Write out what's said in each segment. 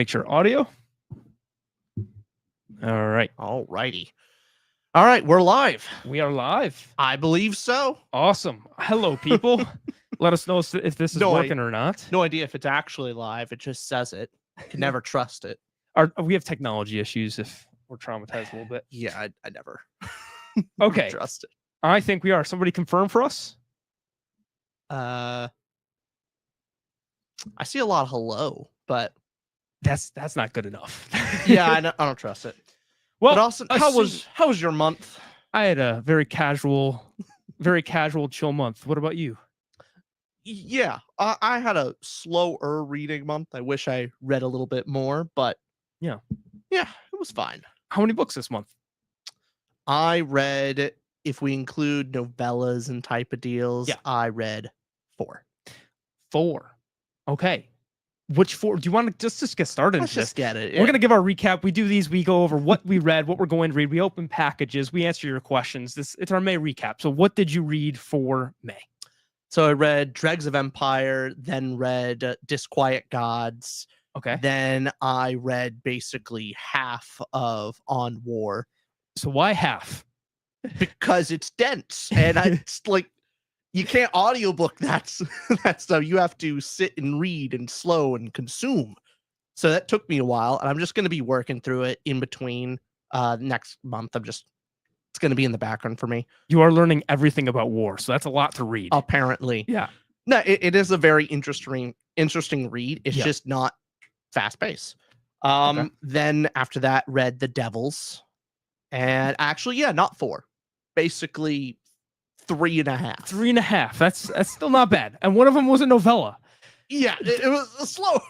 Make sure audio. All right. All righty. All right, we're live. We are live. I believe so. Awesome. Hello, people. Let us know if this is working or not. No idea if it's actually live. It just says it. Can never trust it. We have technology issues if we're traumatized a little bit. Yeah, I never. Okay. Trust it. I think we are. Somebody confirm for us. I see a lot of hello, but that's not good enough. Yeah, I don't trust it. Well, but Austin, how was your month? I had a very casual, chill month. What about you? Yeah, I had a slower reading month. I wish I read a little bit more, but yeah, it was fine. How many books this month? I read, if we include novellas and type of deals, I read 4. 4. Okay. Which 4? Do you want to just get started? Let's just get it. We're going to give our recap. We do these. We go over what we read, what we're going to read. We open packages. We answer your questions. It's our May recap. So what did you read for May? So I read Dregs of Empire, then read Disquiet Gods. Okay. Then I read basically half of On War. So why half? Because it's dense. And it's like, you can't audiobook that stuff. You have to sit and read and slow and consume. So that took me a while. And I'm just going to be working through it in between next month. It's going to be in the background for me. You are learning everything about war. So that's a lot to read. Apparently. Yeah. No, it is a very interesting read. It's just not fast paced. Then after that, read The Devils. And actually, not 4. Basically 3.5. 3.5. That's still not bad. And one of them was a novella. Yeah, it was slow.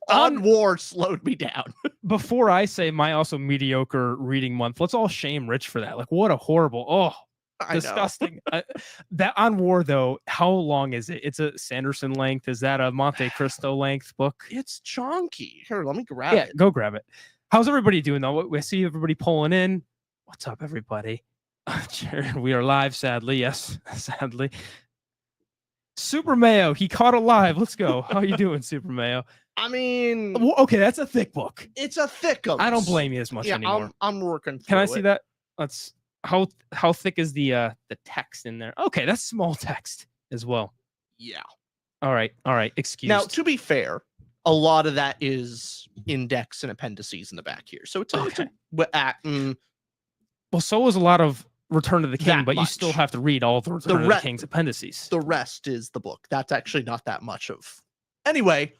On War slowed me down. Before I say my also mediocre reading month, let's all shame Rich for that. Like, what a horrible, disgusting. That On War, though, how long is it? It's a Sanderson length. Is that a Monte Cristo length book? It's chunky. Here, let me grab it. Yeah, go grab it. How's everybody doing, though? We see everybody pulling in. What's up, everybody? We are live, sadly. Yes, sadly. Super Mayo, he caught a live. Let's go. How you doing, Super Mayo? I mean, well, okay, that's a thick book. It's a thick one. I don't blame you as much anymore. I'm working through Can I see that? Let's. How thick is the text in there? Okay, that's small text as well. Yeah. All right. Excuse. Now, to be fair, a lot of that is index and appendices in the back here, so it's okay. Well, so was a lot of Return of the King, but you still have to read all the Return of the King's appendices. The rest is the book. That's actually not that much of. Anyway,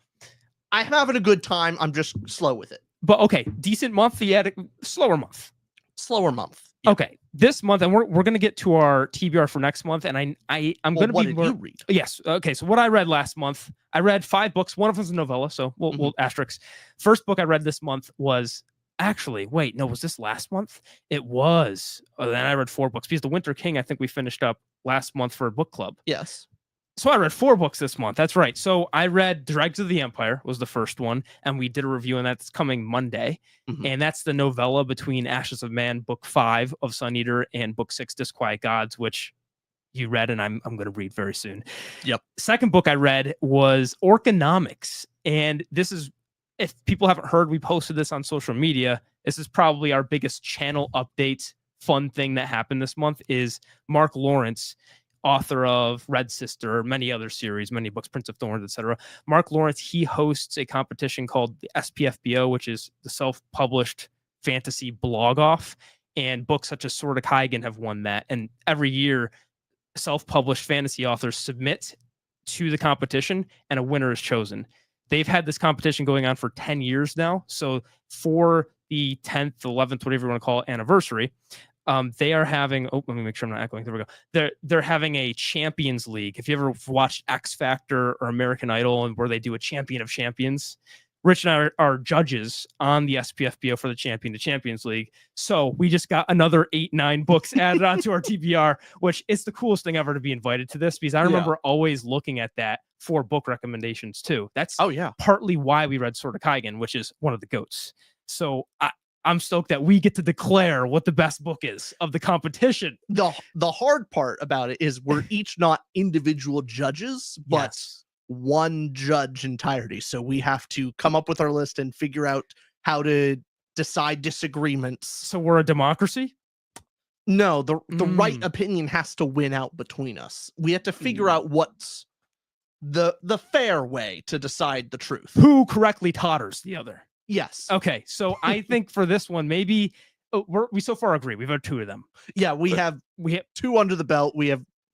I'm having a good time. I'm just slow with it. But okay, decent month. Yet slower month. Slower month. Yeah. Okay, this month, and we're gonna get to our TBR for next month. And I'm gonna what be did you read? Yes. Okay. So what I read last month, I read 5 books. One of them is a novella. So we'll asterisk. First book I read this month was. Actually, wait, no, was this last month? It was. Then I read 4 books because The Winter King, I think we finished up last month for a book club. Yes. So I read 4 books this month. That's right. So I read Dregs of the Empire was the first one, and we did a review, and that's coming Monday. And that's the novella between Ashes of Man, book 5 of Sun Eater, and book 6, Disquiet Gods, which you read, and I'm going to read very soon. Yep. Second book I read was Orconomics, and this is, if people haven't heard, we posted this on social media. This is probably our biggest channel update fun thing that happened this month is Mark Lawrence, author of Red Sister, many other series, many books, Prince of Thorns, etc. Mark Lawrence, he hosts a competition called the SPFBO, which is the self-published fantasy blog off. And books such as Sword of Kaigen have won that. And every year, self-published fantasy authors submit to the competition and a winner is chosen. They've had this competition going on for 10 years now. So for the 10th, 11th, whatever you want to call it, anniversary, they are having, let me make sure I'm not echoing. There we go. They're having a Champions League. If you ever watched X Factor or American Idol and where they do a Champion of Champions, Rich and I are judges on the SPFBO for the Champion to Champions League. So we just got another 8-9 books added onto our TBR, which is the coolest thing ever to be invited to this because I remember always looking at that for book recommendations too. That's partly why we read Sword of Kaigen, which is one of the GOATs. So I'm stoked that we get to declare what the best book is of the competition. The hard part about it is we're each not individual judges, but one judge entirety. So we have to come up with our list and figure out how to decide disagreements. So we're a democracy? No, the right opinion has to win out between us. We have to figure out what's the fair way to decide the truth. Who correctly totters the other? Yes. Okay, so I think for this one, maybe we so far agree. We've had 2 of them. Yeah, we have 2 under the belt.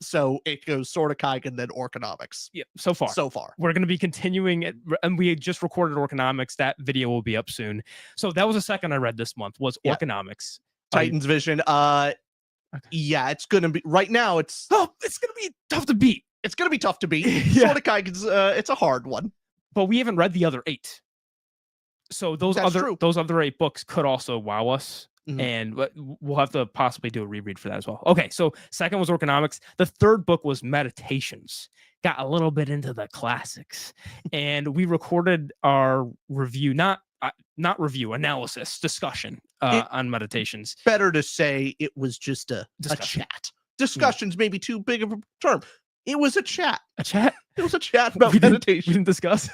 So it goes Sword of Kaigen, then Orconomics. Yeah, so far. We're going to be continuing it, and we just recorded Orconomics. That video will be up soon. So that was the second I read this month was Orconomics. Titan's Vision. Okay. Yeah, it's going to be right now. It's going to be tough to beat. It's going to be tough to beat. Yeah. Sword of Kaigen's it's a hard one. But we haven't read the other 8. So those other 8 books could also wow us. And we'll have to possibly do a reread for that as well. Okay, so second was Orconomics. The third book was Meditations. Got a little bit into the classics, and we recorded our review, not review, analysis, discussion on Meditations. Better to say it was just a chat. Discussion's maybe too big of a term. It was a chat. A chat? It was a chat about meditation. We didn't discuss.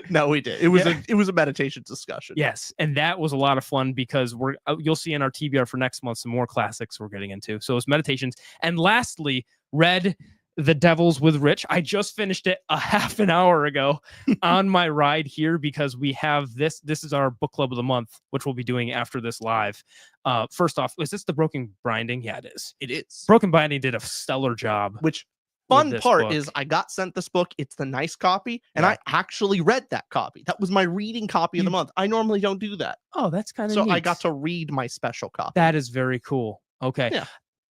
No, we did. It was a meditation discussion. Yes, and that was a lot of fun because you'll see in our TBR for next month some more classics we're getting into. So it's Meditations, and lastly, read The Devils with Rich. I just finished it a half an hour ago on my ride here because we have this. This is our book club of the month, which we'll be doing after this live. First off, is this the Broken Binding? Yeah, it is. It is. Broken Binding did a stellar job. Which fun part is I got sent this book. It's the nice copy, and I actually read that copy. That was my reading copy of the month. I normally don't do that. Oh, that's kind of so neat. I got to read my special copy. That is very cool. Okay. Yeah.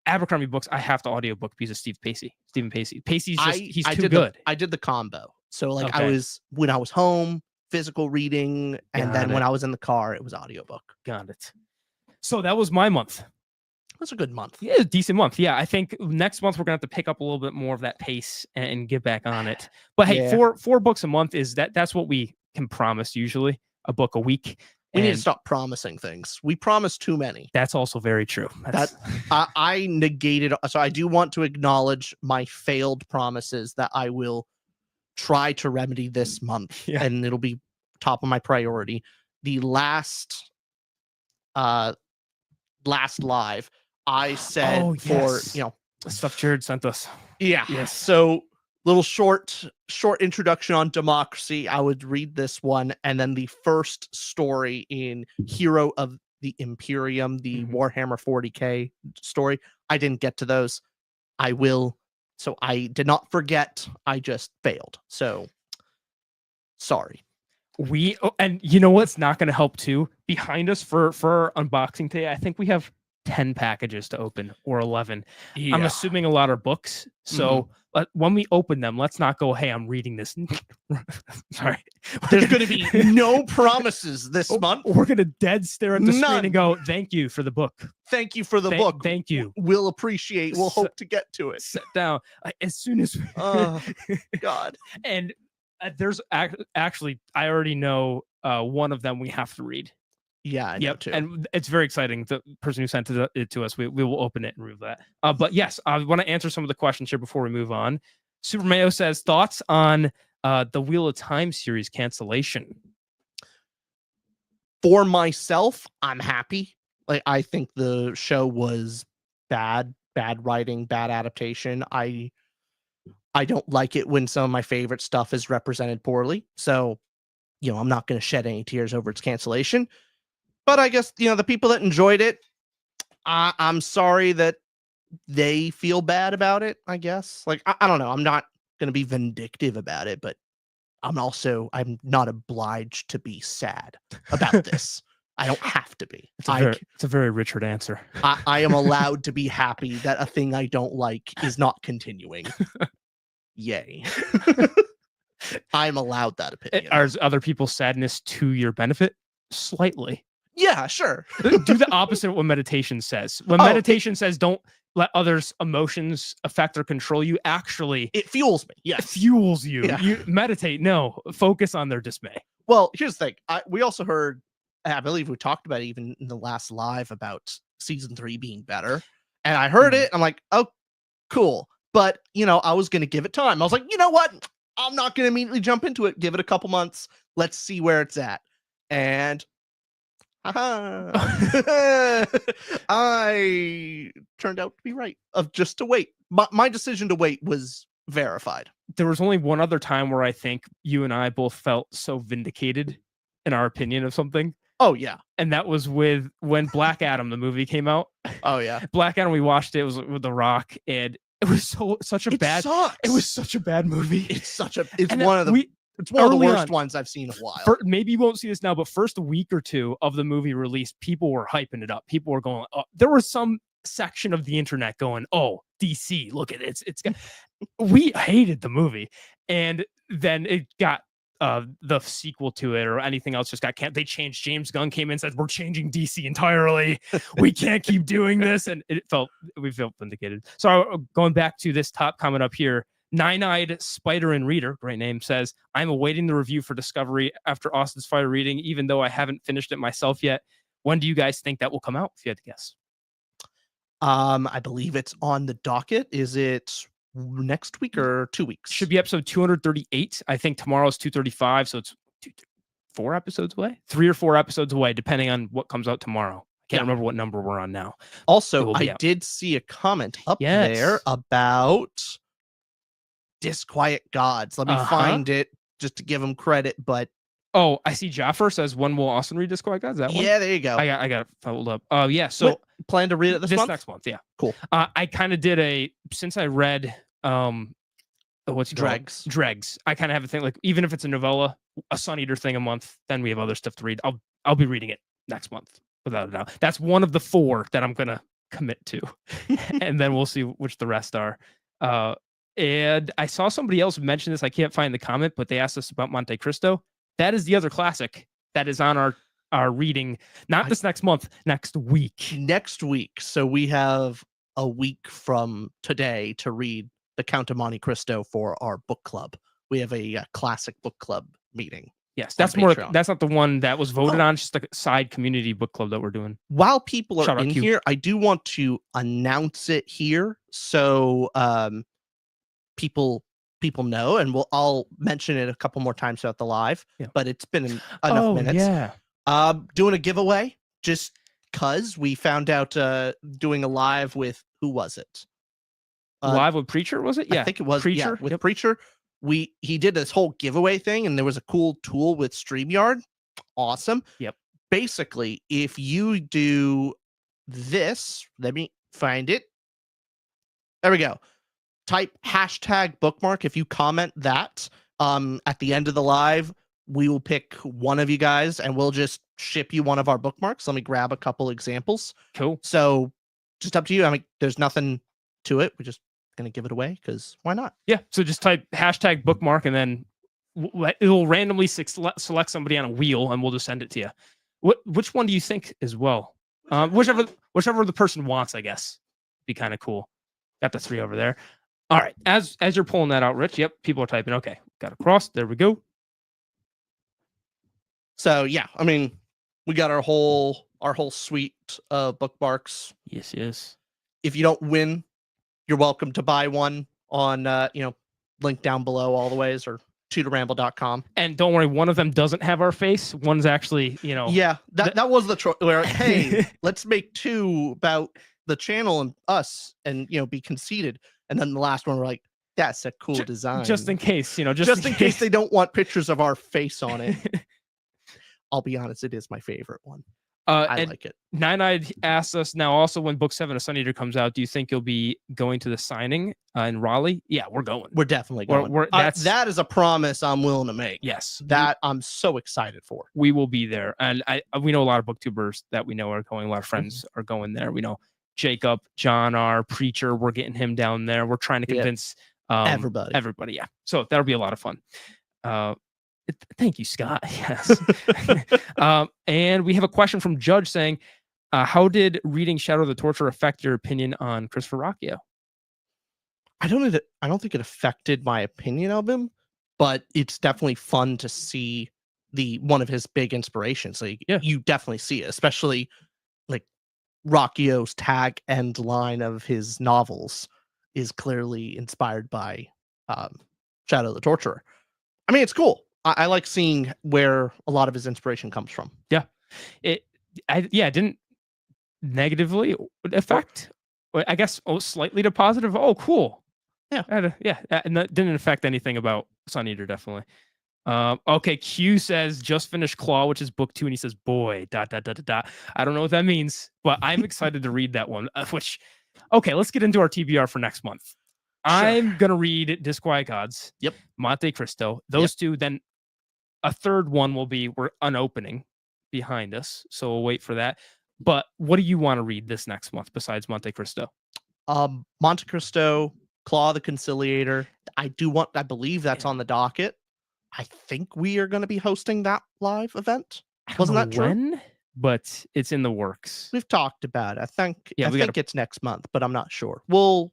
Abercrombie books, I have to audiobook because of Stephen Pacey. Pacey's just he's too good. I did the combo. So like when I was home, physical reading, and then when I was in the car, it was audiobook. Got it. So that was my month. It was a good month. Yeah, a decent month. Yeah, I think next month we're gonna have to pick up a little bit more of that pace and get back on it. But hey, four books a month that's what we can promise usually, a book a week. We need to stop promising things. We promise too many. That's also very true. I negated. So I do want to acknowledge my failed promises that I will try to remedy this month, and it'll be top of my priority. The last live, I said stuff Jared sent us. Yeah. Yes. So little short introduction on democracy. I would read this one, and then the first story in Hero of the Imperium, the Warhammer 40K story. I didn't get to those. I will. So I did not forget. I just failed. So sorry. And you know what's not going to help too? Behind us for unboxing today, I think we have 10 packages to open or 11. I'm assuming a lot are books. So when we open them, let's not go, hey, I'm reading this. Sorry. There's going to be no promises this month. We're going to dead stare at the screen and go, thank you for the book. Thank you for the book. Thank you. We'll appreciate. We'll hope to get to it. Sit down. As soon as. Oh, God. And there's actually, I already know one of them we have to read. Yeah, I know too. And it's very exciting. The person who sent it to us, we will open it and read that. But yes, I want to answer some of the questions here before we move on. Super Mayo says, thoughts on the Wheel of Time series cancellation? For myself, I'm happy. Like, I think the show was bad writing, bad adaptation. I don't like it when some of my favorite stuff is represented poorly. So, I'm not going to shed any tears over its cancellation. But I guess, the people that enjoyed it, I'm sorry that they feel bad about it, I guess. Like, I don't know. I'm not going to be vindictive about it, but I'm not obliged to be sad about this. I don't have to be. It's a very Richard answer. I am allowed to be happy that a thing I don't like is not continuing. Yay. I'm allowed that opinion. Are other people's sadness to your benefit? Slightly. Yeah, sure. Do the opposite of what meditation says. When meditation says don't let others' emotions affect or control you, actually it fuels me. Yes. It fuels you. Yeah. You meditate. No, focus on their dismay. Well, here's the thing. We also heard, I believe we talked about it even in the last live about season 3 being better. And I heard it. I'm like, oh, cool. But, I was going to give it time. I was like, you know what? I'm not going to immediately jump into it. Give it a couple months. Let's see where it's at. And I turned out to be right of just to wait. My decision to wait was verified. There was only one other time where I think you and I both felt so vindicated in our opinion of something. Oh, yeah. And that was with when Black Adam, the movie, came out. Oh, yeah. Black Adam, we watched it. It was with The Rock, and it was such a bad. Sucks. It was such a bad movie. It's one of the worst ones I've seen in a while. Maybe you won't see this now, but first week or two of the movie release, people were hyping it up. People were going, oh, there was some section of the internet going, oh, DC, look at it. It's we hated the movie. And then it got the sequel to it or anything else just got canceled. They changed. James Gunn came in and said, we're changing DC entirely. We can't keep doing this. And we felt vindicated. So going back to this top comment up here, Nine-Eyed Spider and Reader, great name, says, I'm awaiting the review for Discovery after Austin's Fire reading, even though I haven't finished it myself yet. When do you guys think that will come out, if you had to guess? I believe it's on the docket. Is it next week or 2 weeks? Should be episode 238. I think tomorrow's 235, so it's 4 episodes away? 3 or 4 episodes away, depending on what comes out tomorrow. Can't remember what number we're on now. Also, I did see a comment up there about Disquiet Gods. Let me find it just to give them credit, but oh, I see Jaffer says, when will Austin read Disquiet Gods? That one? Yeah, there you go. I got it followed up. Oh, yeah. So plan to read it this month? Next month, yeah. Cool. I kind of did since I read what's Dregs. I kind of have a thing like, even if it's a novella, a Sun Eater thing a month, then we have other stuff to read. I'll be reading it next month without a doubt. That's one of the 4 that I'm gonna commit to, and then we'll see which the rest are. And I saw somebody else mention this. I can't find the comment, but they asked us about Monte Cristo. That is the other classic that is on our reading, not this next month, next week. Next week. So we have a week from today to read The Count of Monte Cristo for our book club. We have a classic book club meeting. Yes, that's not the one that was voted on, just a side community book club that we're doing. While people are in here, I do want to announce it here. So people know, and I'll mention it a couple more times throughout the live, but it's been enough minutes. Yeah. Doing a giveaway just because we found out doing a live with, who was it? Live with Preacher, was it? Yeah. I think it was Preacher. With Preacher. He did this whole giveaway thing, and there was a cool tool with StreamYard. Awesome. Yep. Basically, if you do this, let me find it. There we go. Type #bookmark. If you comment that at the end of the live, we will pick one of you guys and we'll just ship you one of our bookmarks. Let me grab a couple examples. Cool. So just up to you. I mean, there's nothing to it. We're just going to give it away because why not? Yeah. So just type #bookmark and then it'll randomly select somebody on a wheel and we'll just send it to you. Which one do you think as well? Whichever the person wants, I guess. Be kind of cool. Got the 3 over there. All right, as you're pulling that out, Rich, yep, people are typing. Okay, got it crossed. There we go. So yeah, I mean, we got our whole suite of bookmarks. Yes. If you don't win, you're welcome to buy one on link down below all the ways, or tutorramble.com. And don't worry, one of them doesn't have our face. One's actually, Yeah, that was the where hey, let's make 2 about the channel and us, and be conceited. And then the last one, we're like, that's a cool design. Just in case, just in case they don't want pictures of our face on it. I'll be honest, it is my favorite one. I like it. Nine-Eyed asks us now also, when book 7 of Sun Eater comes out, do you think you'll be going to the signing in Raleigh? Yeah, we're going. We're definitely going. That is a promise I'm willing to make. Yes. That I'm so excited for. We will be there. And we know a lot of booktubers that we know are going. A lot of friends are going there. We know Jacob, John, our Preacher, we're getting him down there. We're trying to convince everybody. Yeah. So that'll be a lot of fun. Thank you, Scott. Yes. And we have a question from Judge saying, how did reading Shadow of the Torture affect your opinion on Christopher Rocchio? I don't think it affected my opinion of him, but it's definitely fun to see one of his big inspirations. Like, you definitely see it, especially like Rocchio's tag end line of his novels is clearly inspired by Shadow the Torturer. I mean, it's cool. I like seeing where a lot of his inspiration comes from. It didn't negatively affect. I guess slightly to positive. Oh, cool. Yeah. And that didn't affect anything about Sun Eater, definitely. Okay, Q says just finished Claw, which is book 2, and he says, boy, ... I don't know what that means, but I'm excited to read that one. Okay, let's get into our TBR for next month. Sure. I'm gonna read Disquiet Gods. Yep. Monte Cristo. Those two. Then a third one will be we're unopening behind us, so we'll wait for that. But what do you want to read this next month besides Monte Cristo? Monte Cristo, Claw the Conciliator. I believe that's on the docket. I think we are going to be hosting that live event. Wasn't that true? When? But it's in the works. We've talked about it. I think it's next month, but I'm not sure. We'll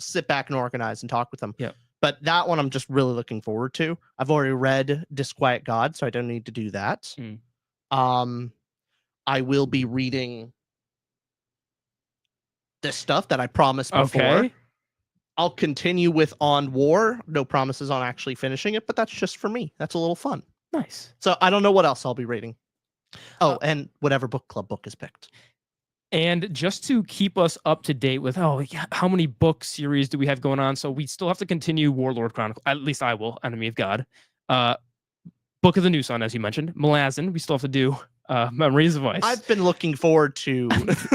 sit back and organize and talk with them. Yeah. But that one I'm just really looking forward to. I've already read Disquiet God, so I don't need to do that. I will be reading this stuff that I promised before. Okay. I'll continue with On War. No promises on actually finishing it, but that's just for me. That's a little fun. Nice. So I don't know what else I'll be reading. Oh, and whatever book club book is picked. And just to keep us up to date with, how many book series do we have going on? So we still have to continue Warlord Chronicle. At least I will. Enemy of God. Book of the New Sun, as you mentioned. Malazan. We still have to do Memories of Ice. I've been looking forward to.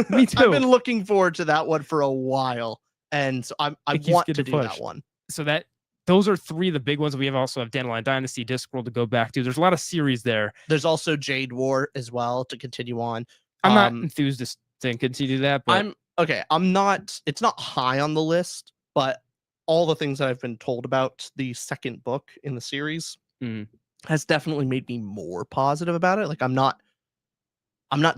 Me too. I've been looking forward to that one for a while, and so I want to do that one. So those are 3 of the big ones. We also have Dandelion Dynasty, Discworld to go back to. There's a lot of series there. There's also Jade War as well to continue on. I'm not enthused to continue that, but I'm not. It's not high on the list, but all the things that I've been told about the second book in the series has definitely made me more positive about it. Like I'm not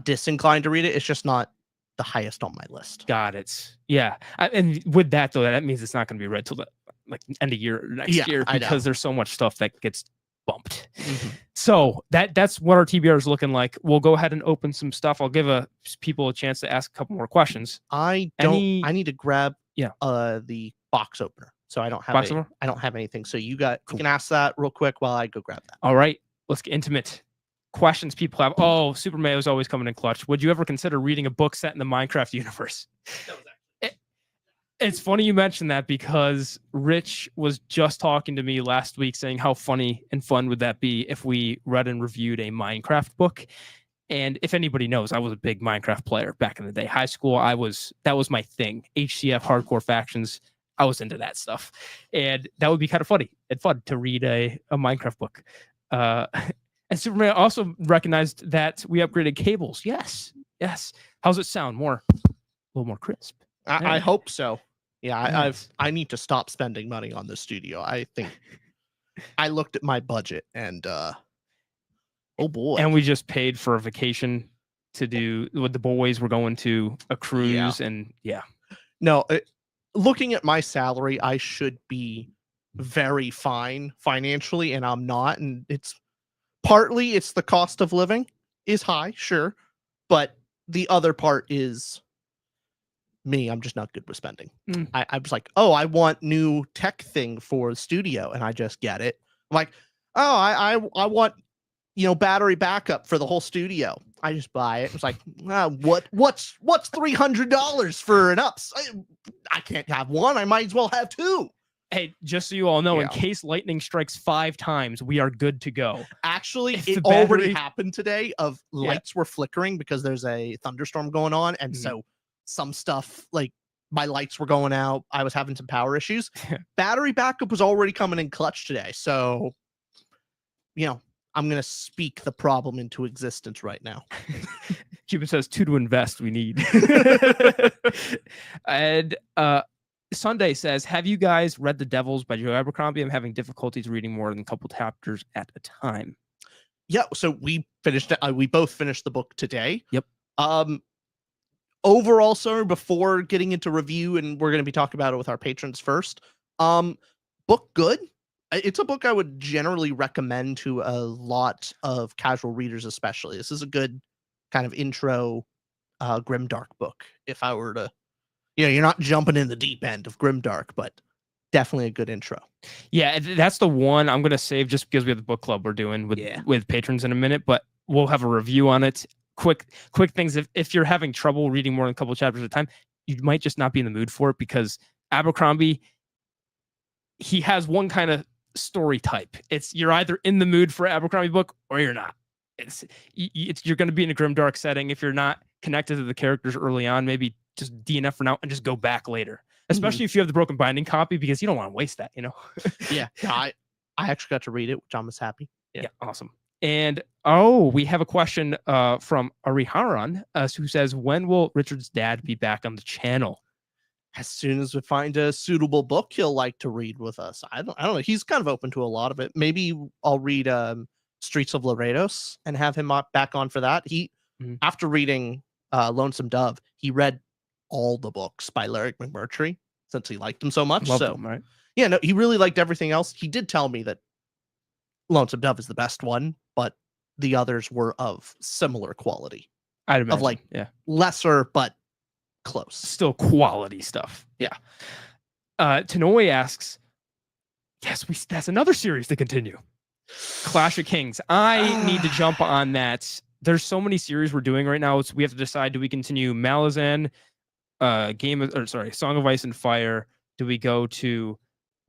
disinclined to read it. It's just not the highest on my list. Got it. Yeah, and with that though, that means it's not going to be read till the end of year next year because there's so much stuff that gets bumped. So that's what our TBR is looking like. We'll go ahead and open some stuff. I'll give people a chance to ask a couple more questions. I need to grab the box opener. So I don't have anything. So you can ask that real quick while I go grab that. All right, let's get intimate. Questions people have. Oh, Super Mayo's always coming in clutch. Would you ever consider reading a book set in the Minecraft universe? It's funny you mentioned that because Rich was just talking to me last week saying how funny and fun would that be if we read and reviewed a Minecraft book. And if anybody knows, I was a big Minecraft player back in the day. High school, that was my thing. HCF, hardcore factions. I was into that stuff. And that would be kind of funny and fun to read a Minecraft book. And Superman also recognized that we upgraded cables. Yes. How's it sound? A little more crisp. I hope so. Yeah, I need to stop spending money on the studio. I think I looked at my budget and oh boy. And we just paid for a vacation to do with the boys. We're going to a cruise and No, looking at my salary, I should be very fine financially, and I'm not. And it's the cost of living is high, sure, but the other part is me. I'm just not good with spending. I was like, I want new tech thing for the studio, and I just get it. I'm like, I want battery backup for the whole studio. I just buy it. It's like, what's $300 for an ups? I can't have one. I might as well have 2. Hey, just so you all know, in case lightning strikes 5 times, we are good to go. Actually, it already happened today. Lights were flickering because there's a thunderstorm going on, and so some stuff like my lights were going out. I was having some power issues. Battery backup was already coming in clutch today, so I'm gonna speak the problem into existence right now. Cuban says 2 to invest. We need. And Sunday says, have you guys read The Devils by Joe Abercrombie? I'm having difficulties reading more than a couple chapters at a time. Yeah, so we finished. We both finished the book today. Yep. Overall, sir, before getting into review, and we're going to be talking about it with our patrons first. Book good. It's a book I would generally recommend to a lot of casual readers, especially. This is a good kind of intro grimdark book. If I were to, you're not jumping in the deep end of grimdark, but definitely a good intro. Yeah, that's the one I'm gonna save just because we have the book club we're doing with patrons in a minute, but we'll have a review on it. Quick things. If you're having trouble reading more than a couple chapters at a time, you might just not be in the mood for it because Abercrombie, he has one kind of story type. It's you're either in the mood for an Abercrombie book or you're not. You're going to be in a grimdark setting. If you're not connected to the characters early on, maybe just DNF for now and just go back later. Especially if you have the broken binding copy, because you don't want to waste that, Yeah, I actually got to read it, which I was happy. Yeah, awesome. And we have a question from Ariharan who says, when will Richard's dad be back on the channel? As soon as we find a suitable book he'll like to read with us. I don't know. He's kind of open to a lot of it. Maybe I'll read Streets of Laredos and have him back on for that. He after reading Lonesome Dove, he read all the books by Larry McMurtry since he liked them so much. Love them, right? Yeah, no, he really liked everything else. He did tell me that Lonesome Dove is the best one, but the others were of similar quality. I'd imagine, of like lesser but close. Still quality stuff. Yeah. Tanoi asks, yes, that's another series to continue. Clash of Kings. I need to jump on that. There's so many series we're doing right now. We have to decide, do we continue Malazan, Song of Ice and Fire? Do we go to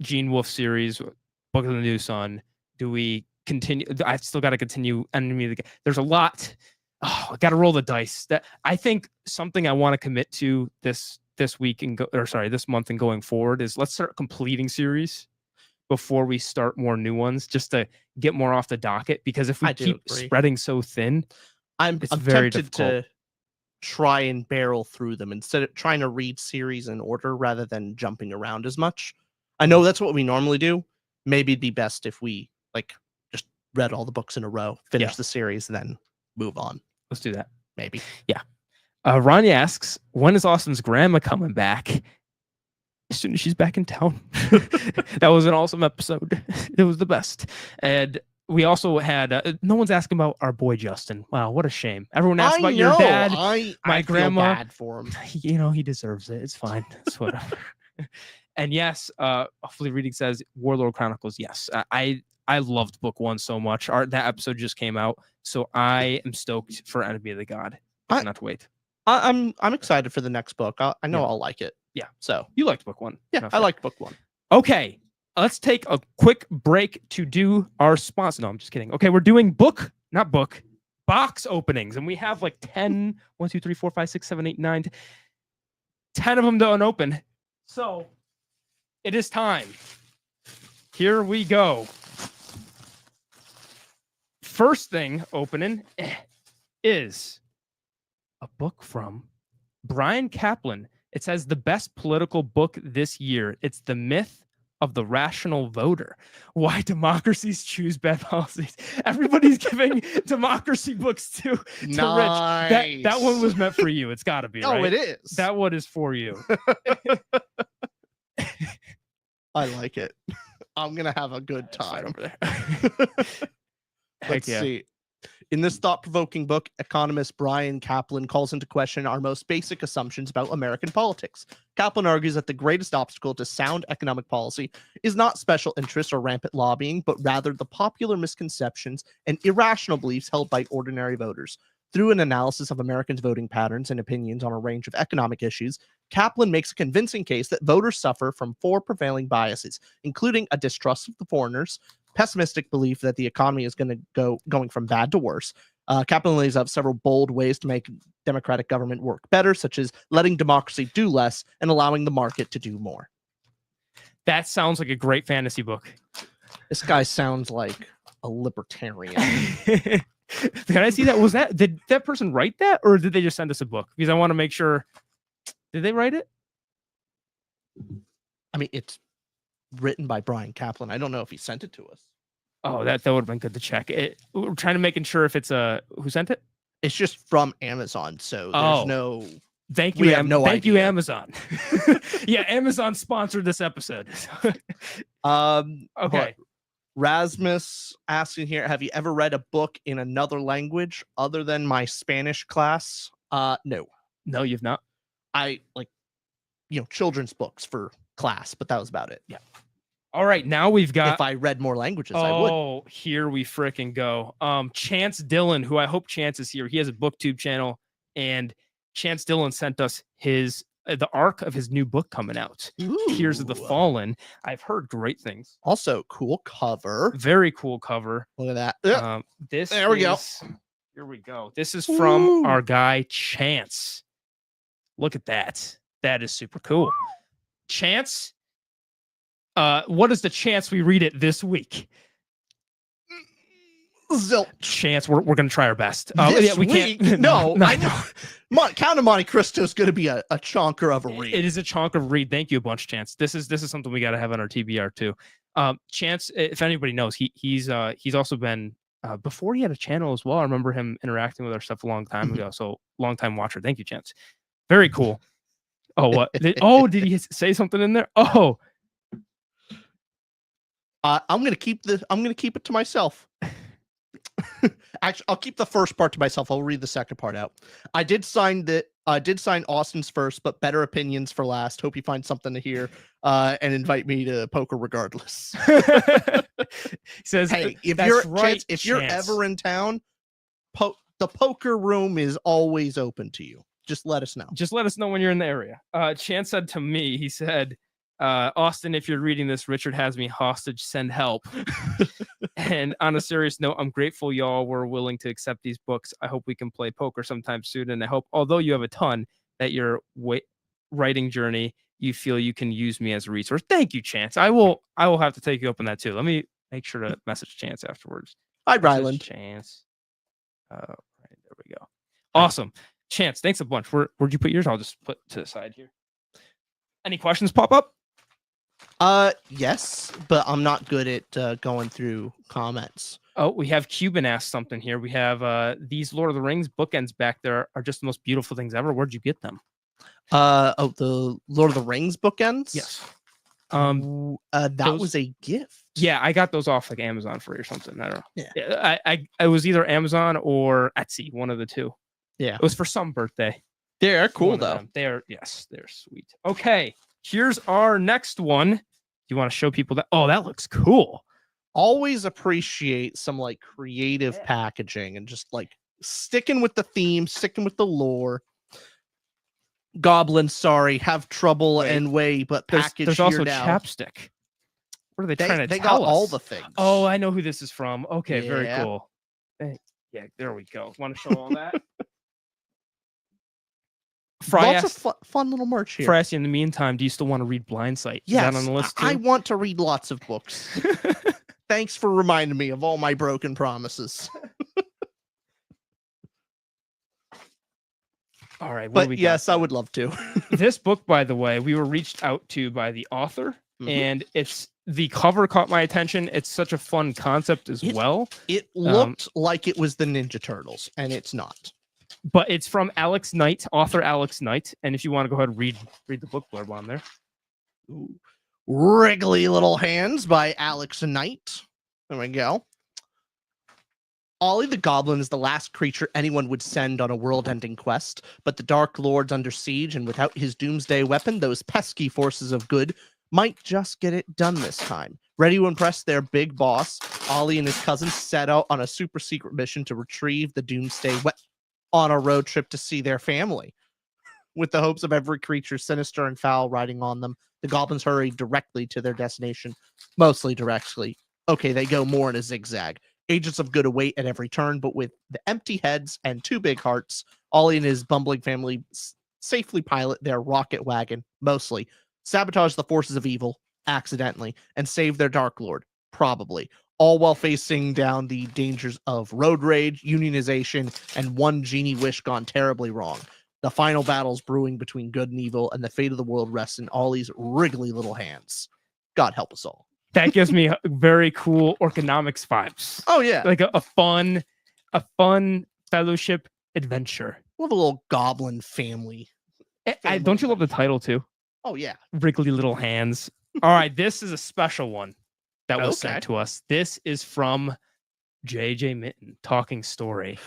Gene Wolfe series, Book of the New Sun? Do we continue? I've still got to continue Enemy of the Game. There's a lot. I got to roll the dice. That I think something I want to commit to this week this month and going forward is let's start completing series before we start more new ones, just to get more off the docket. Because if we keep spreading so thin, I'm very tempted difficult to try and barrel through them instead of trying to read series in order rather than jumping around as much. I know that's what we normally do. Maybe it'd be best if we just read all the books in a row, finish the series, then move on. Let's do that. Maybe. Yeah. Ronnie asks, when is Austin's grandma coming back? As soon as she's back in town. That was an awesome episode. It was the best. And we also had, no one's asking about our boy Justin. Wow, what a shame. Everyone asked about your dad. My grandma. Feel bad for him. He deserves it. It's fine. It's whatever. And yes, hopefully reading says Warlord Chronicles. Yes, I loved book 1 so much. That episode just came out, so I am stoked for Enemy of the God. I cannot wait. I'm excited for the next book. I know I'll like it. Yeah. So you liked book 1. Yeah, I liked book 1. Okay, let's take a quick break to do our sponsor. No, I'm just kidding. Okay, we're doing box openings, and we have like 10, 1, 2, 3, 4, 5, 6, 7, 8, 9, 10 of them to unopen. So it is time. Here we go. First thing opening is a book from Brian Kaplan. It says the best political book this year. It's The Myth of the Rational Voter. Why democracies choose bad policies. Everybody's giving democracy books to Rich. That one was meant for you. It's got to be, right? Oh, it is. That one is for you. I like it. I'm going to have a good time. Over there. Let's see. In this thought-provoking book, economist Brian Kaplan calls into question our most basic assumptions about American politics. Kaplan argues that the greatest obstacle to sound economic policy is not special interests or rampant lobbying, but rather the popular misconceptions and irrational beliefs held by ordinary voters. Through an analysis of Americans' voting patterns and opinions on a range of economic issues, Kaplan makes a convincing case that voters suffer from 4 prevailing biases, including a distrust of the foreigners, pessimistic belief that the economy is going from bad to worse. Kaplan lays out several bold ways to make democratic government work better, such as letting democracy do less and allowing the market to do more. That sounds like a great fantasy book. This guy sounds like a libertarian. Can I see that? Did that person write that, or did they just send us a book? Because I want to make sure. Did they write it? I mean, it's written by Brian Kaplan. I don't know if he sent it to us. Oh, that would have been good to check. We're trying to making sure if it's who sent it. It's just from Amazon, so there's no. Thank you, thank you, Amazon. Yeah, Amazon sponsored this episode. Okay. Rasmus asking here, have you ever read a book in another language other than my Spanish class? No. No, you've not. I like, children's books for class, but that was about it. Yeah. All right, now we've got. If I read more languages, I would. Oh, here we freaking go. Chance Dillon, who I hope Chance is here. He has a booktube channel, and Chance Dillon sent us his the arc of his new book coming out. Tears of the Fallen. I've heard great things. Also, cool cover. Very cool cover. Look at that. There we go. Here we go. This is from our guy Chance. Look at that. That is super cool. Chance. What is the chance we read it this week? Zilch. Chance, we're going to try our best. This we week? can't. No, I know. Count of Monte Cristo is going to be a chonker of a read. It is a chunk of read. Thank you a bunch, Chance. This is something we got to have on our TBR too. Chance, if anybody knows, he's also been before he had a channel as well. I remember him interacting with our stuff a long time ago. So long time watcher. Thank you, Chance. Very cool. Oh, what? Did he say something in there? Oh. I'm gonna keep it to myself. Actually, I'll keep the first part to myself. I'll read the second part out. I did sign Austin's first, but better opinions for last. Hope you find something to hear and invite me to poker regardless. He says, hey, if you're ever in town, the poker room is always open to you. Just let us know. Just let us know when you're in the area. Chance said to me, he said, Austin, if you're reading this, Richard has me hostage, send help. And on a serious note, I'm grateful y'all were willing to accept these books. I hope we can play poker sometime soon. And I hope, although you have a ton, that your writing journey, you feel you can use me as a resource. Thank you, Chance. I will have to take you up on that too. Let me make sure to message Chance afterwards. Hi, Ryland. Chance. Right, there we go. Awesome. Chance, thanks a bunch. Where'd you put yours? I'll just put to the side here. Any questions pop up? Yes, but I'm not good at going through comments. Oh, we have Cuban asked something here. We have these Lord of the Rings bookends back there are just the most beautiful things ever. Where'd you get them? The Lord of the Rings bookends? Yes. That was a gift. Yeah, I got those off like Amazon free or something. I don't know. Yeah. I was either Amazon or Etsy, one of the two. Yeah. It was for some birthday. They're cool though. They're sweet. Okay. Here's our next one. Do you want to show people that? Oh, that looks cool. Always appreciate some like creative packaging and just like sticking with the theme, sticking with the lore. Goblins, sorry, have trouble and way, but package there's also now. chapstick. What are they trying to They tell got us? all the things. Oh, I know who this is from. Okay, very Yeah. cool. Yeah, there we go. Want to show all that? Lots of fun little merch here. Fry, in the meantime, do you still want to read Blindsight? Yes, is that on the list too? I want to read lots of books. Thanks for reminding me of all my broken promises. All right, but yes, I would love to. This book, by the way, we were reached out to by the author, and the cover caught my attention. It's such a fun concept as well. It looked like it was the Ninja Turtles, and it's not. But it's from Alex Knight, author Alex Knight. And if you want to go ahead and read the book blurb on there. Ooh. Wriggly Little Hands by Alex Knight. There we go. Ollie the Goblin is the last creature anyone would send on a world-ending quest, but the Dark Lord's under siege, and without his doomsday weapon, those pesky forces of good might just get it done this time. Ready to impress their big boss, Ollie and his cousins set out on a super secret mission to retrieve the doomsday weapon on a road trip to see their family. With the hopes of every creature sinister and foul riding on them, the goblins hurry directly to their destination. Mostly directly. Okay, they go more in a zigzag. Agents of good await at every turn, but with the empty heads and two big hearts, Ollie and his bumbling family safely pilot their rocket wagon, mostly, sabotage the forces of evil, accidentally, and save their Dark Lord, probably. All while facing down the dangers of road rage, unionization, and one genie wish gone terribly wrong. The final battles brewing between good and evil, and the fate of the world rests in Ollie's wriggly little hands. God help us all. That gives me very cool Orconomics vibes. Oh yeah, like a fun fellowship adventure. Love a little goblin family. Don't you love the title too? Oh yeah, Wriggly Little Hands. All right, this is a special one that was sent to us. This is from JJ Mitten, Talking Story.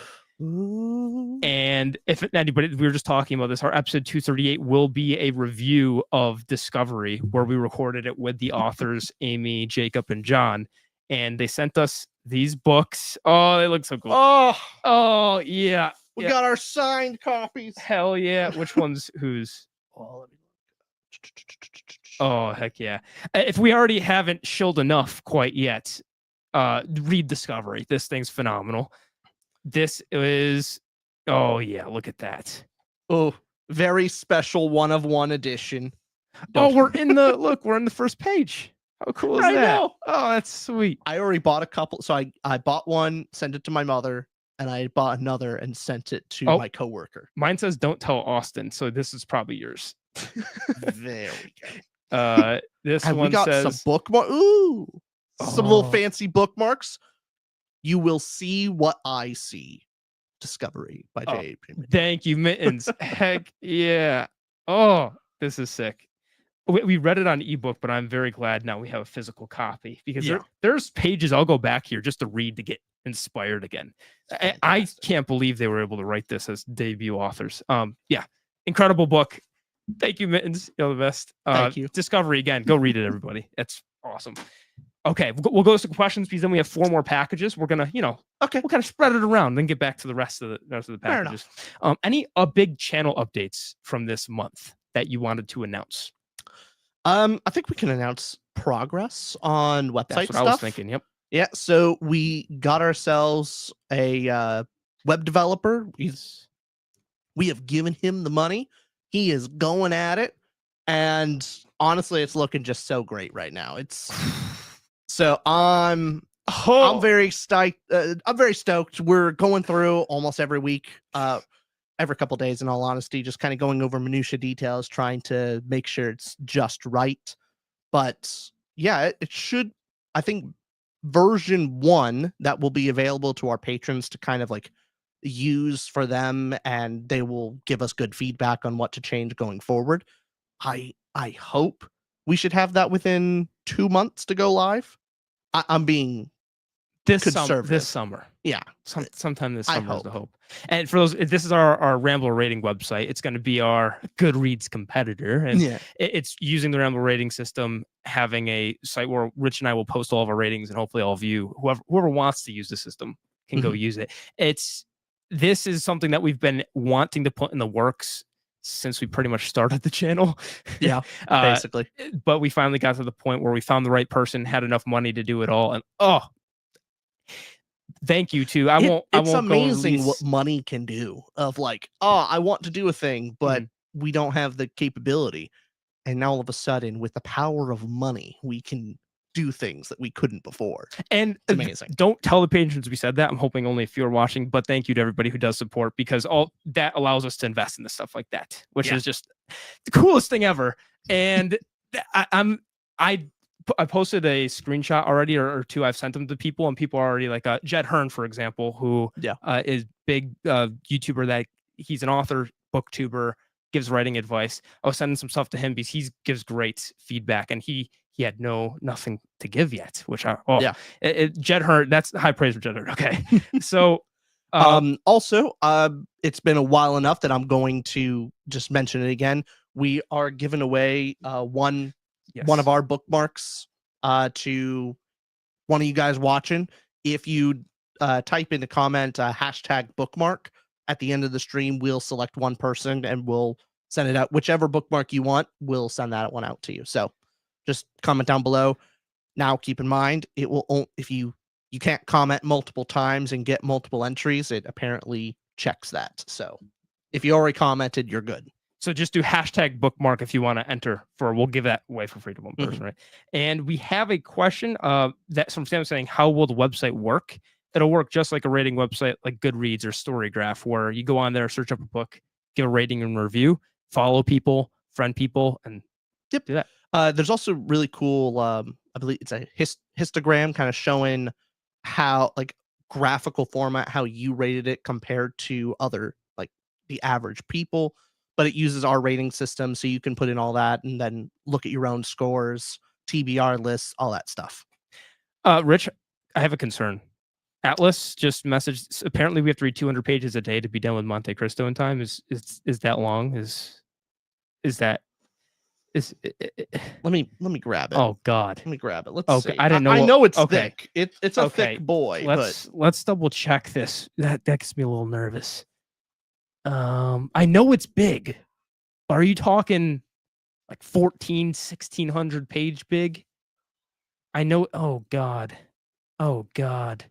And if anybody, we were just talking about this, our episode 238 will be a review of Discovery, where we recorded it with the authors, Amy, Jacob, and John. And they sent us these books. Oh, they look so cool. Oh yeah. We got our signed copies. Hell yeah. Which one's whose? Oh, heck yeah. If we already haven't shilled enough quite yet, read Discovery. This thing's phenomenal. This is, oh yeah, look at that. Oh, very special 1-of-1 edition. Oh, we're in the first page. How cool is that? Know. Oh, that's sweet. I already bought a couple. So I bought one, sent it to my mother, and I bought another and sent it to my coworker. Mine says don't tell Austin, so this is probably yours. There we go. This and one we got says some bookmark. Ooh, some little fancy bookmarks. You will see what I see. Discovery by J. Thank you, Mittens. Heck yeah. Oh, this is sick. We read it on ebook, but I'm very glad now we have a physical copy, because there's pages I'll go back here just to read to get inspired again. I can't believe they were able to write this as debut authors. Yeah, incredible book. Thank you, Mittens. You're the best. Thank you. Discovery again. Go read it, everybody. It's awesome. Okay, we'll go to packages, because then we have 4 more packages. We're gonna, we'll kind of spread it around, then get back to the rest of the packages. Any big channel updates from this month that you wanted to announce? I think we can announce progress on website That's what stuff. I was thinking. Yep. Yeah. So we got ourselves a web developer. We have given him the money. He is going at it, and honestly, it's looking just so great right now. So I'm very stoked. I'm very stoked. We're going through almost every week, every couple days, in all honesty, just kind of going over minutia details, trying to make sure it's just right. But yeah, it should. I think version 1 that will be available to our patrons to kind of like use for them, and they will give us good feedback on what to change going forward. I hope we should have that within 2 months to go live. I'm being conservative. This summer. Yeah. Sometime this summer is the hope. And for those, this is our Rambler rating website. It's going to be our Goodreads competitor. And it's using the Rambler rating system, having a site where Rich and I will post all of our ratings, and hopefully all of you, whoever wants to use the system, can go use it. This is something that we've been wanting to put in the works since we pretty much started the channel. Yeah, basically. But we finally got to the point where we found the right person, had enough money to do it all. And thank you too. It's amazing what money can do. Of like, I want to do a thing, but we don't have the capability. And now all of a sudden, with the power of money, we can do things that we couldn't before. And it's amazing. Don't tell the patrons we said that. I'm hoping only a few are watching, but thank you to everybody who does support, because all that allows us to invest in the stuff like that, which is just the coolest thing ever. And I posted a screenshot already, or 2. I've sent them to people, and people are already like Jed Hearn, for example, who is big YouTuber, that he's an author, booktuber, gives writing advice. I was sending some stuff to him because he gives great feedback, and he had nothing to give yet, which Jed Hearn, that's high praise for Jed Hearn. Okay. So also, it's been a while enough that I'm going to just mention it again. We are giving away one of our bookmarks to one of you guys watching. If you type in the comment hashtag bookmark at the end of the stream, we'll select one person and we'll send it out. Whichever bookmark you want, we'll send that one out to you. So just comment down below. Now, keep in mind, it will, if you can't comment multiple times and get multiple entries, it apparently checks that. So if you already commented, you're good. So just do hashtag bookmark if you want to enter we'll give that away for free to one person, right? And we have a question that's from Sam saying, how will the website work? It'll work just like a rating website like Goodreads or Storygraph, where you go on there, search up a book, give a rating and review, follow people, friend people, and do that. There's also really cool, I believe it's a histogram kind of showing how, like, graphical format, how you rated it compared to other, like, the average people. But it uses our rating system, so you can put in all that and then look at your own scores, TBR lists, all that stuff. Rich, I have a concern. Atlas just messaged. Apparently, we have to read 200 pages a day to be done with Monte Cristo in time. Is that long? Is that is? Let me grab it. Oh God. Let me grab it. Let's Okay, see. I didn't know. I know it's okay. thick. It's a thick boy. Let's double check this. That gets me a little nervous. I know it's big. Are you talking like 1600 page big? I know. Oh God. Oh God.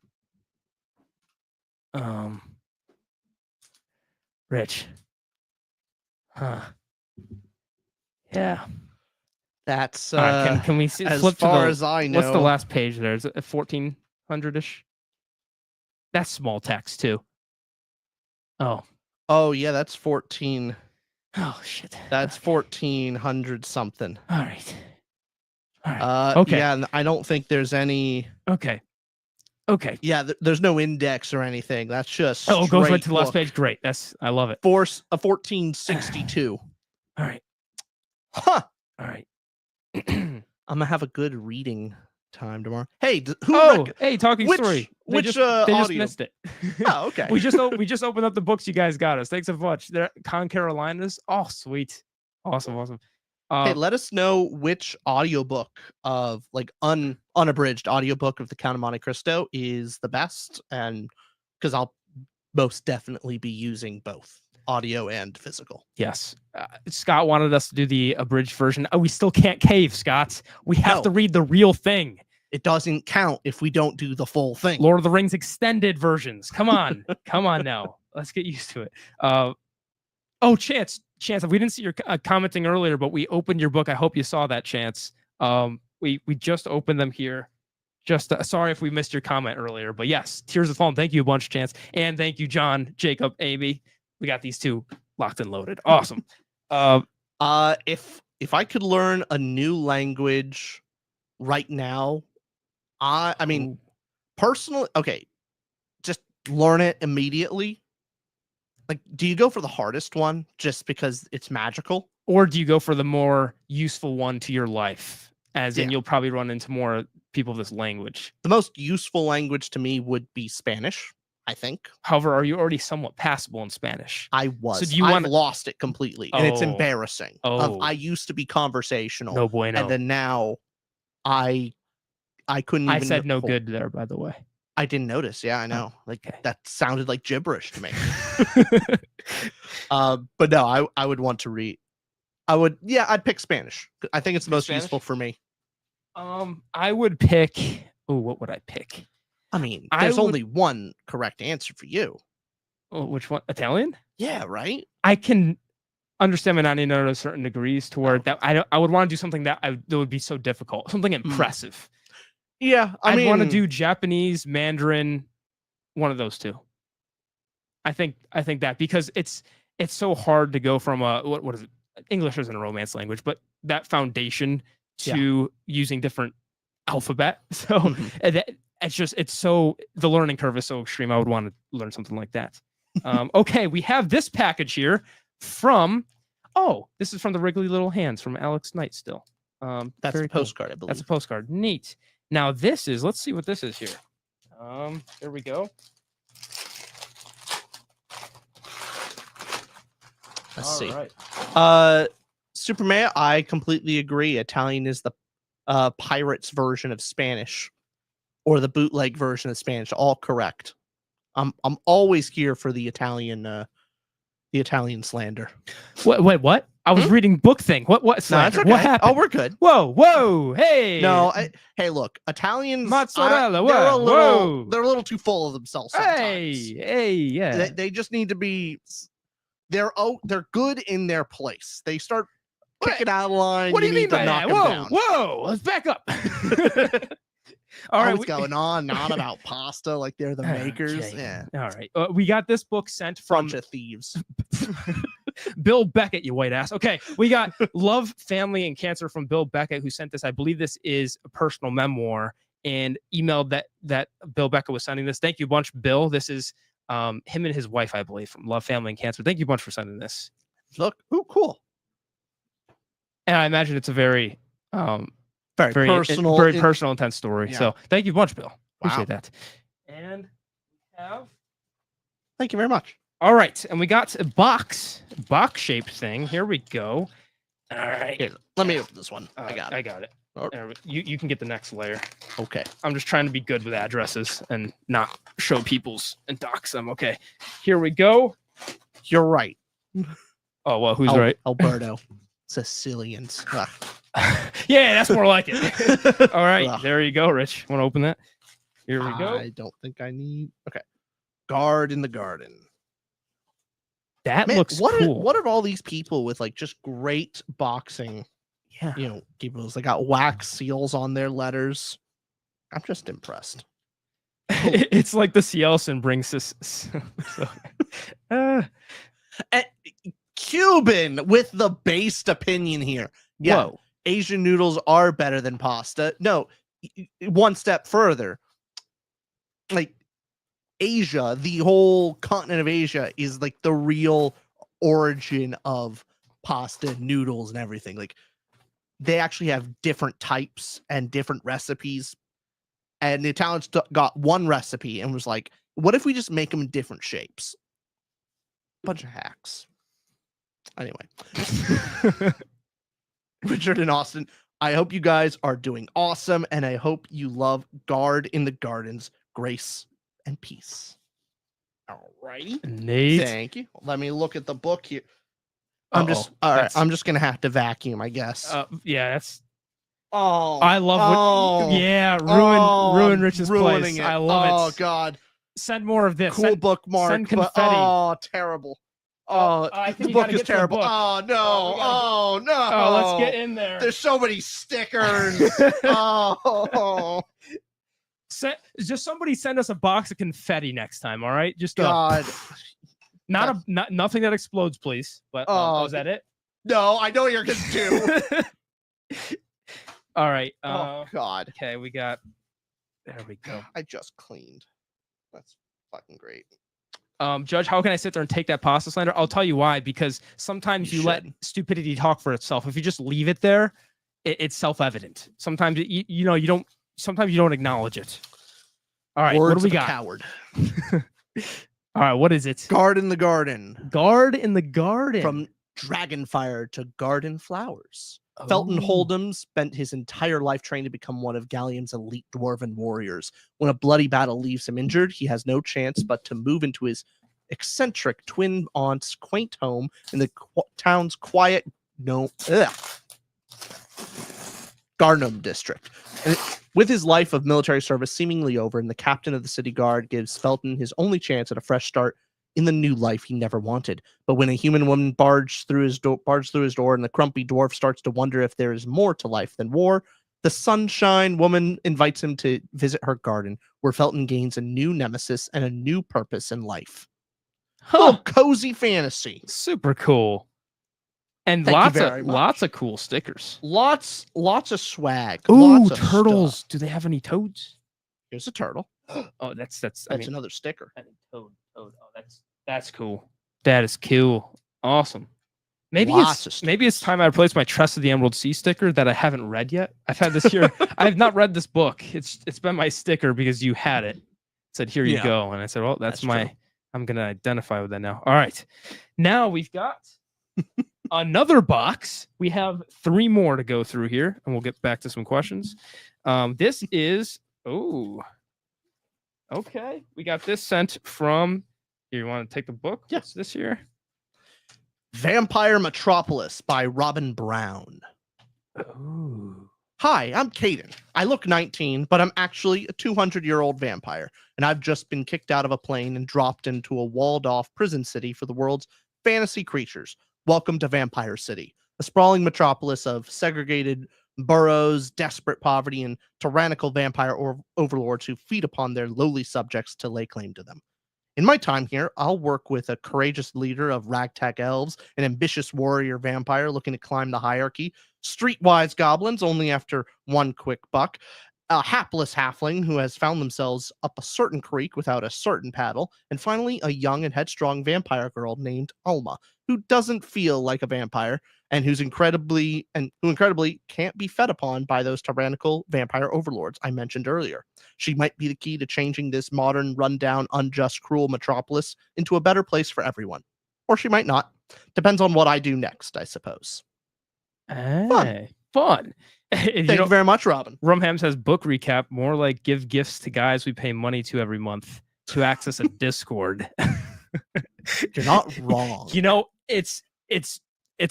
Rich. Huh. Yeah. That's all right, can we see as flip far to the, as I know. What's the last page there? Is it 1400-ish? That's small text too. Oh yeah, that's 14. Oh shit. That's 1400 something. All right. Okay. Yeah, and I don't think there's any. Okay. Yeah, there's no index or anything. That's just it goes right to the last book. page. Great. I love it. Force a 1462. All right. Huh. All right. I'm gonna have a good reading time tomorrow. Hey, hey, Talking Story. They just missed it. Oh, okay. we just opened up the books you guys got us. Thanks so much. They're Con Carolinas. Oh, sweet. Awesome. Hey, let us know which audiobook of like unabridged audiobook of The Count of Monte Cristo is the best, and because I'll most definitely be using both audio and physical. Yes. Scott wanted us to do the abridged version. We still can't cave, Scott. We have to read the real thing. It doesn't count if we don't do the full thing. Lord of the Rings extended versions. Come on. Come on now. Let's get used to it. Chance, we didn't see your commenting earlier, but we opened your book. I hope you saw that, Chance. We just opened them here. Just sorry if we missed your comment earlier, but yes, Tears of Fallen. Thank you a bunch, Chance, and thank you, John, Jacob, Amy. We got these two locked and loaded. Awesome. If I could learn a new language right now, I mean, personally, okay, just learn it immediately. Like, do you go for the hardest one just because it's magical? Or do you go for the more useful one to your life? As in, you'll probably run into more people of this language. The most useful language to me would be Spanish, I think. However, are you already somewhat passable in Spanish? I was. So do you I've lost it completely, and it's embarrassing. Oh. I used to be conversational. No bueno. And then now, I couldn't even. I said no good there, by the way. I didn't notice. Yeah, I know. That sounded like gibberish to me. But no, I would want to read. I'd pick Spanish. I think it's the most useful for me. I would pick. Oh, what would I pick? I mean, there's only one correct answer for you. Oh, which one? Italian? Yeah, right. I can understand Mananino to certain degrees to where that I would want to do something that would be so difficult, something impressive. Yeah, I'd want to do Japanese, Mandarin, one of those two. I think that because it's so hard to go from what is it? English isn't a romance language, but that foundation to using different alphabet. So it's so the learning curve is so extreme. I would want to learn something like that. Okay, we have this package here from this is from the Wrigley Little Hands from Alex Knight still. That's a postcard, I believe. That's a postcard. Neat. Now this is, let's see what this is here. There we go. Let's see. Right. Superman, I completely agree. Italian is the pirates version of Spanish, or the bootleg version of Spanish. All correct. I'm always here for the Italian slander. Wait, what? I was reading book thing. What slander? No, okay. What happened? Oh, we're good. Whoa, hey. No, hey, look, Italians. Mozzarella. They're a little too full of themselves sometimes. Hey, yeah. They just need to be. They're good in their place. They start kicking out of line. What do you mean by that? Whoa, let's back up. All right, what's going on? Not about pasta, like they're the makers. Okay. Yeah. All right. We got this book sent from bunch of thieves. Bill Beckett, you white ass. Okay, we got Love, Family, and Cancer from Bill Beckett, who sent this. I believe this is a personal memoir, and emailed that Bill Beckett was sending this. Thank you a bunch, Bill. This is him and his wife, I believe, from Love, Family, and Cancer. Thank you a bunch for sending this. Look, cool. And I imagine it's a very very personal, very personal, intense story. Yeah. So thank you a bunch, Bill. Appreciate that. And have. Thank you very much. All right, and we got a box shaped thing. Here we go. All right, Here, let me open this one. I got it. I got it. Oh. You can get the next layer. Okay. I'm just trying to be good with addresses and not show people's and dox them. Okay, here we go. You're right. Oh well, who's right? Alberto. Sicilians. Yeah, that's more like it. All right, Ugh. there you go, Rich. Want to open that? Here we go. I don't think I need. Okay. Guard in the Garden. That Man, looks cool. What are all these people with like just great boxing? Yeah. You know, people. They got wax seals on their letters. I'm just impressed. It's like the Cielson brings this. And Cuban with the based opinion here. Yeah, Whoa. Asian noodles are better than pasta. No, one step further. Like Asia, the whole continent of Asia is like the real origin of pasta, noodles, and everything. Like they actually have different types and different recipes. And the Italians got one recipe and was like, what if we just make them in different shapes? Bunch of hacks. Anyway. Richard and Austin, I hope you guys are doing awesome, and I hope you love Guard in the Gardens, grace and peace. All righty. Nate. Thank you. Let me look at the book here. All right. I'm just gonna have to vacuum, I guess. Yeah, that's. Oh, I love what. Yeah, ruin Rich's ruining place. it. I love it. Oh God. Send more of this. Cool bookmark. Send but, confetti. oh, terrible. Oh, I think the you book gotta is get to the terrible. book. Oh no! Oh, Oh no! Oh, let's get in there. There's so many stickers. Oh Just somebody send us a box of confetti next time. All right, just God! not nothing that explodes, please. But is that it? No, I know what you're gonna do. All right. Oh God! Okay, we got. There we go. I just cleaned. That's fucking great. Judge, how can I sit there and take that pasta slander? I'll tell you why. Because sometimes you let stupidity talk for itself. If you just leave it there, it's self-evident. Sometimes you don't. Sometimes you don't acknowledge it. All right, Words what do we of a got? Coward. All right, what is it? Guard in the Garden. Guard in the Garden. From Dragonfire to Garden Flowers. Felton Hold'em spent his entire life training to become one of Gallium's elite dwarven warriors. When a bloody battle leaves him injured, he has no chance but to move into his eccentric twin aunt's quaint home in the town's quiet Garnham district. And with his life of military service seemingly over, and the captain of the city guard gives Felton his only chance at a fresh start in the new life he never wanted. But when a human woman barged through his door, and the grumpy dwarf starts to wonder if there is more to life than war, the Sunshine Woman invites him to visit her garden, where Felton gains a new nemesis and a new purpose in life. Oh, cozy fantasy. Super cool. And lots of cool stickers. Lots of swag. Ooh, lots of turtles. stuff. Do they have any toads? Here's a turtle. Oh, that's another sticker. Toad. Oh, that's cool. That is cool. Awesome. Maybe it's time I replace my Trust of the Emerald Sea sticker that I haven't read yet. I've had this here. I have not read this book. It's been my sticker because you had it. It said, here you go. And I said, well, that's my true. I'm gonna identify with that now. All right. Now we've got another box. We have 3 more to go through here, and we'll get back to some questions. This is okay. We got this sent from. Here, you want to take the book? Yeah. What's this here? Vampire Metropolis by Robin Brown. Ooh. Hi, I'm Caden. I look 19, but I'm actually a 200-year-old vampire, and I've just been kicked out of a plane and dropped into a walled-off prison city for the world's fantasy creatures. Welcome to Vampire City, a sprawling metropolis of segregated boroughs, desperate poverty, and tyrannical vampire overlords who feed upon their lowly subjects to lay claim to them. In my time here, I'll work with a courageous leader of ragtag elves, an ambitious warrior vampire looking to climb the hierarchy, streetwise goblins only after one quick buck, a hapless halfling who has found themselves up a certain creek without a certain paddle, and finally a young and headstrong vampire girl named Alma, who doesn't feel like a vampire and who incredibly can't be fed upon by those tyrannical vampire overlords I mentioned earlier. She might be the key to changing this modern, rundown, unjust, cruel metropolis into a better place for everyone. Or she might not. Depends on what I do next, I suppose. Fun. Thank you very much, Robin. Rumham says book recap, more like give gifts to guys we pay money to every month to access a Discord. You're not wrong. It's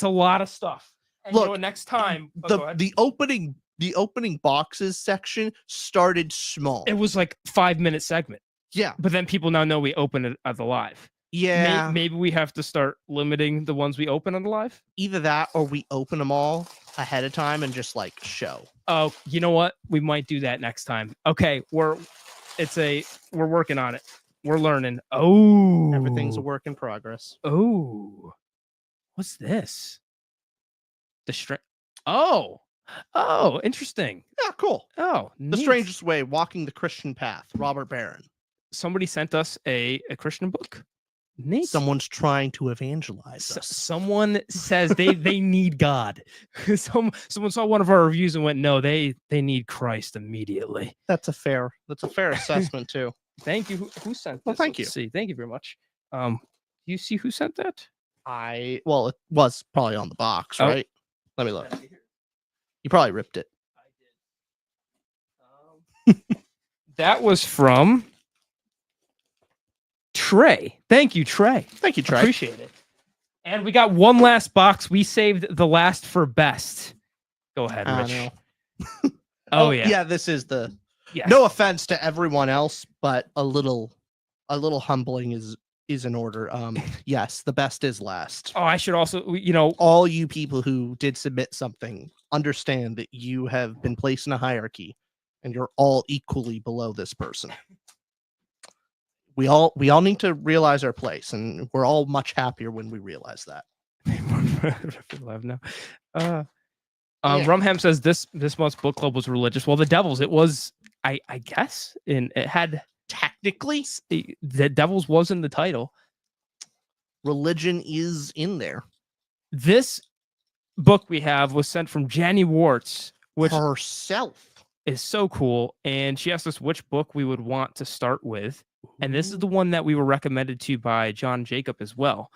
a lot of stuff. And Look, next time the opening boxes section started small. It was like 5-minute segment. Yeah. But then people now know we open it at the live. Yeah. Maybe we have to start limiting the ones we open on the live. Either that or we open them all ahead of time and just like show. Oh, you know what? We might do that next time. Okay, we're working on it. We're learning. Oh, everything's a work in progress. Oh, what's this? The string. Oh, interesting. Yeah, cool. Oh, The neat. Strangest Way, Walking the Christian Path, Robert Barron. Somebody sent us a Christian book. Neat. Someone's trying to evangelize us. Someone says they need God. Someone saw one of our reviews and went, no, they need Christ immediately. That's a fair assessment too. Thank you. Who sent this? Well, thank you. Let's see. Thank you very much. Do you see who sent that? It was probably on the box, right? Let me look. You probably ripped it. I did. That was from Trey. Thank you, Trey. Thank you, Trey. Appreciate it. And we got one last box. We saved the last for best. Go ahead, Rich. Yeah. Yeah, this is the yes. No offense to everyone else, but a little humbling is in order. Yes, the best is last. Oh, I should also, all you people who did submit something, understand that you have been placed in a hierarchy and you're all equally below this person. We all need to realize our place, and we're all much happier when we realize that. Rumham says this month's book club was religious. Well, the Devils, it was, I guess, it had technically the Devils was in the title. Religion is in there. This book we have was sent from Janny Warts, which herself is so cool, and she asked us which book we would want to start with. And this is the one that we were recommended to by John Jacob as well.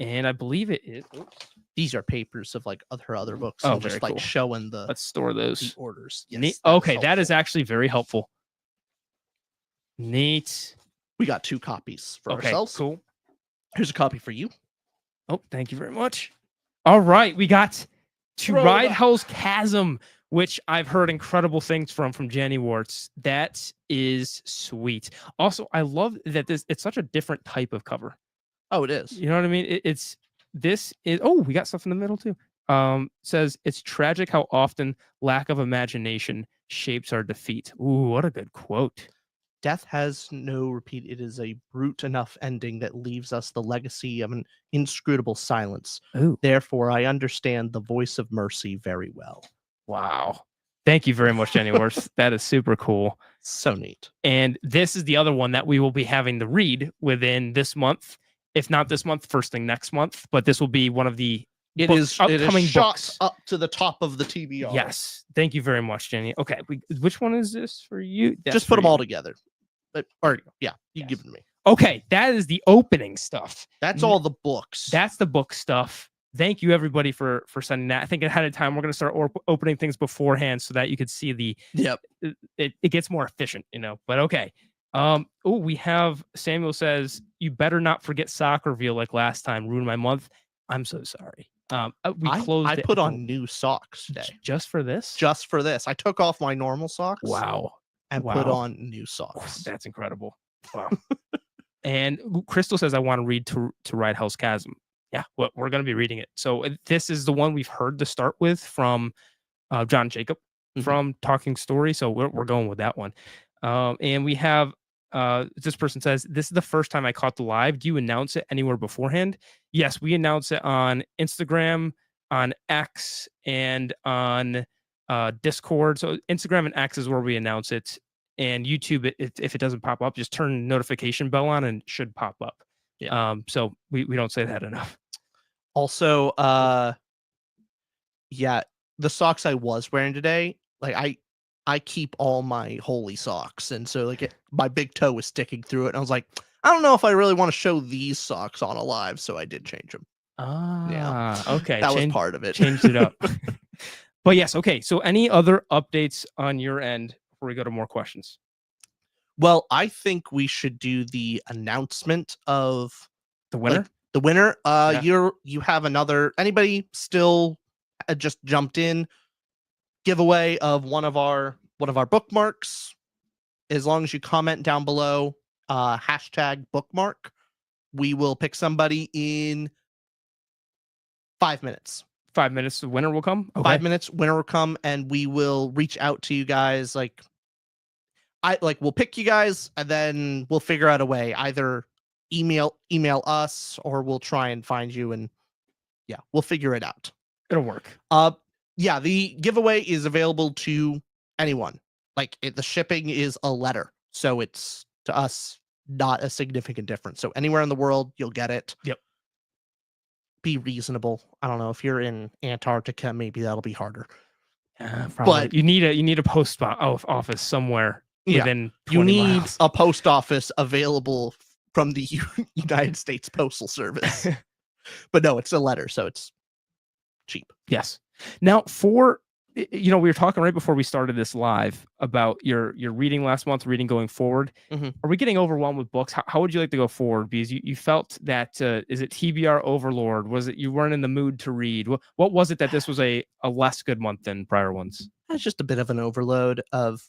And I believe it is. These are papers of like her other books. Oh, just very like cool. showing the. Let's store those. The orders. Yes, Neat. Okay, that is actually very helpful. Neat. We got 2 copies for ourselves. Cool. Here's a copy for you. Oh, thank you very much. All right, we got To Ride Hell's Chasm, which I've heard incredible things from Janny Warts. That is sweet. Also, I love that it's such a different type of cover. Oh, it is. You know what I mean? We got stuff in the middle too. Says it's tragic how often lack of imagination shapes our defeat. Ooh, what a good quote. Death has no repeat. It is a brute enough ending that leaves us the legacy of an inscrutable silence. Ooh. Therefore, I understand the voice of mercy very well. Wow. Thank you very much, Jenny Worth. That is super cool. So neat. And this is the other one that we will be having to read within this month. If not this month, first thing next month. But this will be one of the upcoming books up to the top of the TBR. Yes. Thank you very much, Jenny. Okay. Which one is this for you? Just put them all together. You give it to me. Okay. That is the opening stuff. That's all the books. That's the book stuff. Thank you, everybody, for sending that. I think ahead of time, we're going to start opening things beforehand so that you could see the... Yep. It gets more efficient, But okay. We have... Samuel says, you better not forget sock reveal like last time. Ruined my month. I'm so sorry. I put on new socks today. Just for this? Just for this. I took off my normal socks. Wow. And put on new socks. That's incredible. Wow. And Crystal says, I want to read to Ride Hell's Chasm. Yeah, we're going to be reading it. So this is the one we've heard to start with from John Jacob from Talking Story. So we're going with that one. And we have this person says, this is the first time I caught the live. Do you announce it anywhere beforehand? Yes, we announce it on Instagram, on X, and on Discord. So Instagram and X is where we announce it. And YouTube, if it doesn't pop up, just turn notification bell on and it should pop up. Yeah. So we don't say that enough. Also, yeah, the socks I was wearing today, like I keep all my holy socks, and so like my big toe was sticking through it, and I was like, I don't know if I really want to show these socks on alive, so I did change them. Okay. That was part of it. Changed it up. But yes, okay. So any other updates on your end before we go to more questions? Well, I think we should do the announcement of The winner? like, the winner. Yeah. You have anybody still just jumped in giveaway of one of our bookmarks. As long as you comment down below hashtag bookmark, we will pick somebody in 5 minutes. 5 minutes, the winner will come. Okay. 5 minutes, winner will come, and we will reach out to you guys. We'll pick you guys, and then we'll figure out a way. Either email us, or we'll try and find you, and yeah, we'll figure it out. It'll work. Yeah, the giveaway is available to anyone. The shipping is a letter, so it's to us not a significant difference. So anywhere in the world, you'll get it. Yep. Be reasonable. I don't know if you're in Antarctica, maybe that'll be harder. Probably. But you need a post office somewhere within 20 miles. A post office available from the United States Postal Service. But no, it's a letter, so it's cheap. Yes. Now, we were talking right before we started this live about your reading last month, reading going forward. Mm-hmm. Are we getting overwhelmed with books? How would you like to go forward? Because you felt that, is it TBR overlord? Was it you weren't in the mood to read? What was it that this was a less good month than prior ones? It's just a bit of an overload of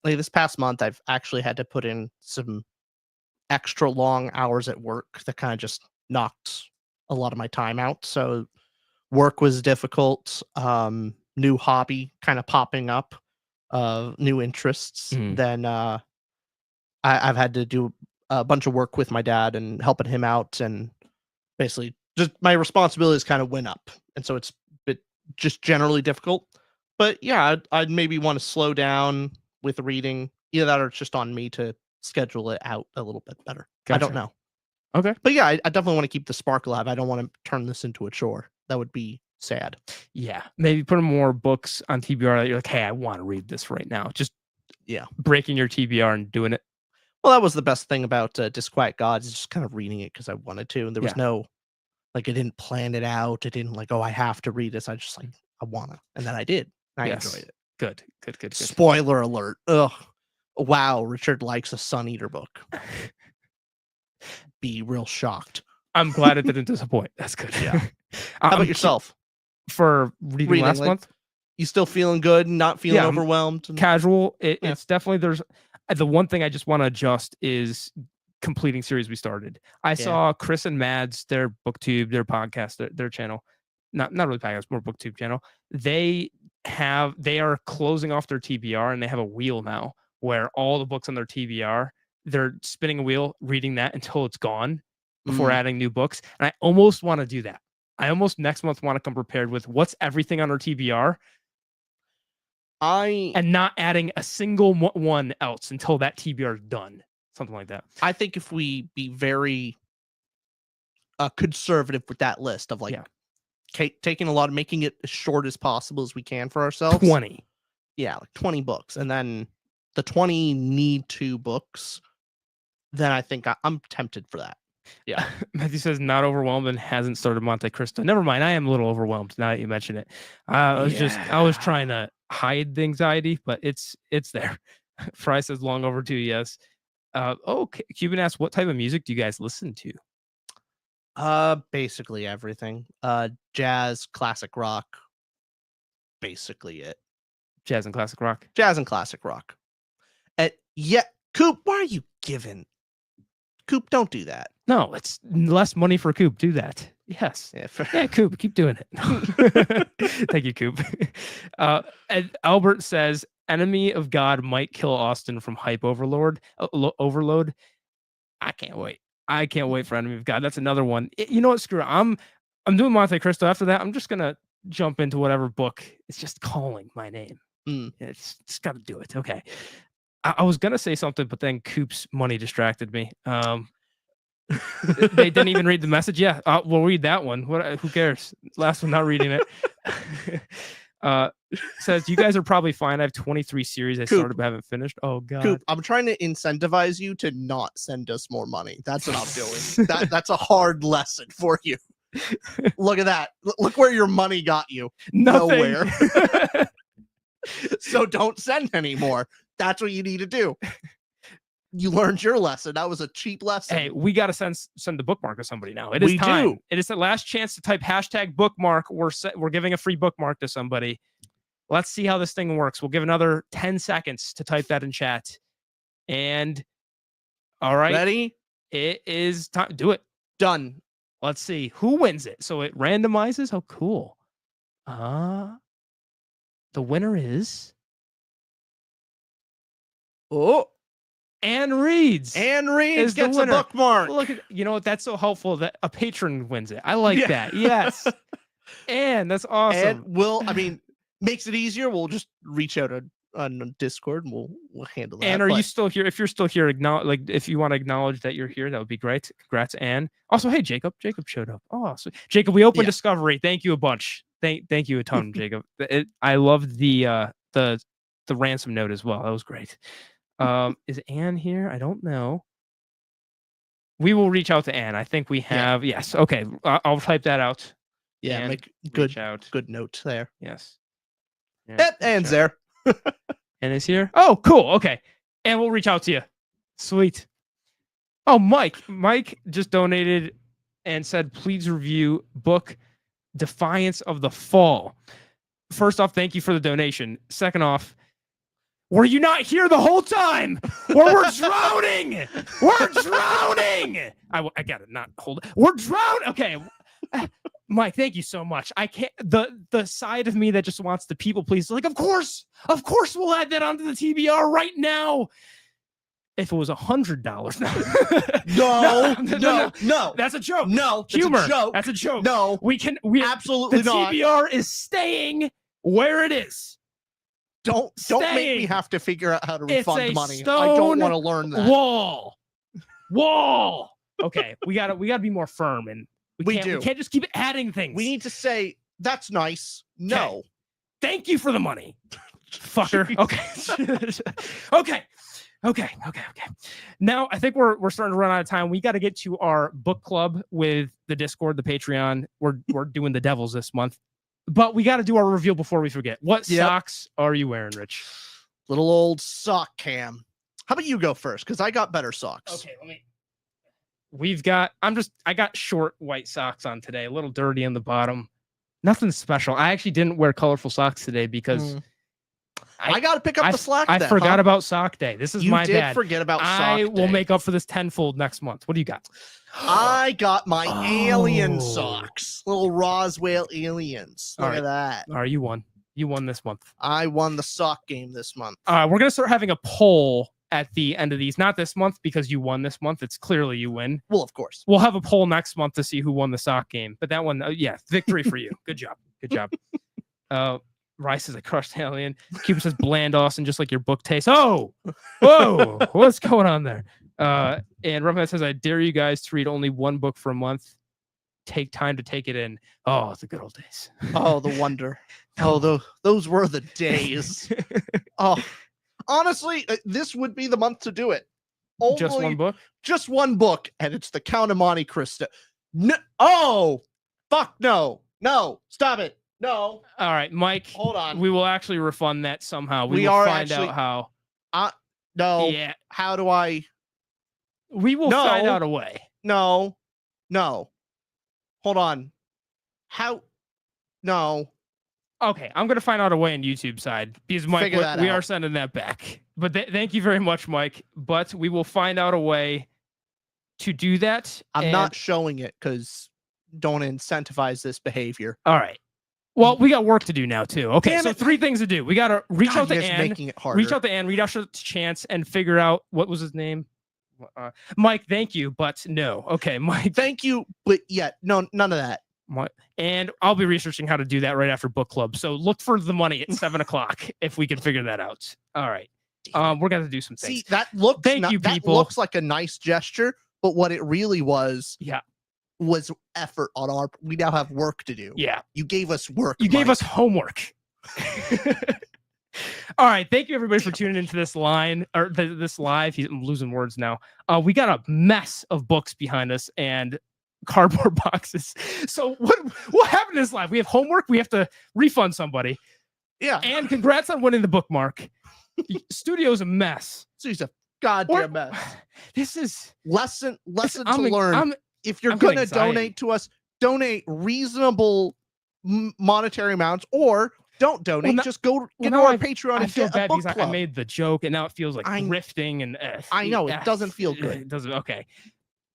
this past month. I've actually had to put in some extra long hours at work that kind of just knocked a lot of my time out. So work was difficult. New hobby kind of popping up, new interests. Then I've had to do a bunch of work with my dad and helping him out, and basically just my responsibilities kind of went up, and so it's just generally difficult. But yeah, I'd maybe want to slow down with reading. Either that, or it's just on me to schedule it out a little bit better. Gotcha. I don't know. Okay, but yeah, I definitely want to keep the spark alive. I don't want to turn this into a chore. That would be sad. Yeah, maybe put more books on TBR that you're like, hey, I want to read this right now. Just breaking your TBR and doing it. Well, that was the best thing about Disquiet Gods, is just kind of reading it because I wanted to, and there was no I didn't plan it out. It didn't I have to read this. I just I wanna, and then I did. I enjoyed it. Good. Spoiler alert. Ugh. Wow, Richard likes a Sun Eater book. Be real shocked. I'm glad it didn't disappoint. That's good. Yeah. How about yourself? For reading last month? You still feeling good? Not feeling overwhelmed? Casual. It's definitely, there's the one thing I just want to adjust is completing series we started. I saw Chris and Mads, their booktube, their podcast, their channel, not really podcast, more booktube channel. They are closing off their TBR, and they have a wheel now where all the books on their TBR, they're spinning a wheel, reading that until it's gone before adding new books. And I almost want to do that. I almost next month want to come prepared with what's everything on our TBR. And not adding a single one else until that TBR is done. Something like that. I think if we be very conservative with that list of taking a lot, of making it as short as possible as we can for ourselves. 20. Yeah, 20 books. And then the 20 need 2 books. Then I think I'm tempted for that. Yeah. Matthew says not overwhelmed and hasn't started Monte Cristo. Never mind. I am a little overwhelmed now that you mention it. I was trying to hide the anxiety, but it's there. Fry says long overdue. Yes. Cuban asks, what type of music do you guys listen to? Basically everything. Jazz, classic rock. Basically it. Jazz and classic rock. Coop, why are you giving? Coop, don't do that. No, it's less money for Coop. Do that. Yes. Yeah, Coop, keep doing it. Thank you, Coop. And Albert says, Enemy of God might kill Austin from hype overload. I can't wait for Enemy of God. That's another one. You know what? Screw it. I'm doing Monte Cristo. After that, I'm just gonna jump into whatever book is just calling my name. Mm. It's just got to do it. Okay. I was gonna say something, but then Coop's money distracted me. They didn't even read the message. Yeah, we'll read that one. Who cares? Last one, not reading it. Says you guys are probably fine. I have 23 series I started but haven't finished. Oh god. Coop, I'm trying to incentivize you to not send us more money. That's what I'm doing. That's a hard lesson for you. Look at that. Look where your money got you. Nothing. Nowhere. So don't send anymore. That's what you need to do. You learned your lesson. That was a cheap lesson. Hey, we got to send the bookmark to somebody now. It is time. It is the last chance to type #bookmark. We're giving a free bookmark to somebody. Let's see how this thing works. We'll give another 10 seconds to type that in chat. And all right. Ready? It is time. Do it. Done. Let's see who wins it. So it randomizes. Oh, cool. The winner is Anne Reeds. Anne Reeds gets a bookmark. Look at, you know what? That's so helpful that a patron wins it. I like that. Yes. Anne, that's awesome. And makes it easier. We'll just reach out on Discord and we'll handle that. Anne, are you still here? If you're still here, if you want to acknowledge that you're here, that would be great. Congrats, Anne. Also, hey, Jacob. Jacob showed up. Oh, so Jacob, we opened Discovery. Thank you a bunch. Thank you a ton, Jacob. I loved the ransom note as well. That was great. Is Anne here? I don't know. We will reach out to Anne. I think we have. Yeah. Yes. Okay. I'll type that out. Yeah. Anne, make good note there. Yes. Yep. Anne's there. Anne is here. Oh, cool. Okay. And we'll reach out to you. Sweet. Oh, Mike just donated and said, please review book Defiance of the Fall. First off, thank you for the donation. Second off, were you not here the whole time? We're drowning. We're drowning. I gotta not hold it. We're drowning. Okay. Mike, thank you so much. I can't, the side of me that just wants to people please, like, of course we'll add that onto the TBR right now. If it was $100, no, that's a joke. No, humor. That's a joke. No, we absolutely not. The TBR is staying where it is. Don't make me have to figure out how to refund money. I don't want to learn that. Wall. Okay, we gotta be more firm, and we can't just keep adding things. We need to say that's nice. No, thank you for the money, fucker. Okay. Okay. Now I think we're starting to run out of time. We got to get to our book club with the Discord, the Patreon. We're doing the Devils this month, but we got to do our reveal before we forget. What socks are you wearing, Rich? Little old sock cam. How about you go first? Because I got better socks. Okay, I got short white socks on today, a little dirty on the bottom. Nothing special. I actually didn't wear colorful socks today because I got to pick up the slack. I forgot about sock day. This is my bad. You did forget about sock day. I will make up for this tenfold next month. What do you got? I got my alien socks. Little Roswell aliens. Look at that. All right, you won. You won this month. I won the sock game this month. We're going to start having a poll at the end of these. Not this month because you won this month. It's clearly you win. Well, of course. We'll have a poll next month to see who won the sock game. But that one, victory for you. Good job. Good job. Rice is a crushed alien. Cupid says bland Austin, just like your book taste. Oh, whoa, what's going on there? And Rumpman says, I dare you guys to read only one book for a month. Take time to take it in. Oh, it's the good old days. Oh, the wonder. Oh, those were the days. Oh, honestly, this would be the month to do it. Just one book? Just one book, and it's The Count of Monte Cristo. No, oh, fuck no. No, stop it. No. All right, Mike. Hold on. We will actually refund that somehow. We will find out how. No. Yeah. How do I? We will find out a way. No. Hold on. How? No. Okay, I'm gonna find out a way on YouTube side because Mike, we are sending that back. But thank you very much, Mike. But we will find out a way to do that. I'm not showing it because don't incentivize this behavior. All right. Well, we got work to do now too. Okay, so 3 things to do. We got to reach out to Anne, reach out to Chance, and figure out what was his name. Mike, thank you, but no. Okay, Mike, thank you, but yet no, none of that. And I'll be researching how to do that right after book club. So look for the money at 7 o'clock if we can figure that out. All right. We're going to do some things. See, that looks Thank you, that people. looks like a nice gesture, but what it really was was effort on our. We now have work to do. Yeah. You gave us work. You gave us homework. All right. Thank you, everybody, for tuning into this this live. I'm losing words now. We got a mess of books behind us and cardboard boxes. So what happened in this live? We have homework. We have to refund somebody. Yeah. And congrats on winning the bookmark. Studio's a mess. It's a goddamn mess. This is lesson to learn. If you're going to donate to us, donate reasonable monetary amounts, or don't donate. Just go to our Patreon and get a book club. I made the joke, and now it feels like grifting. And I know it doesn't feel good. It doesn't. Okay,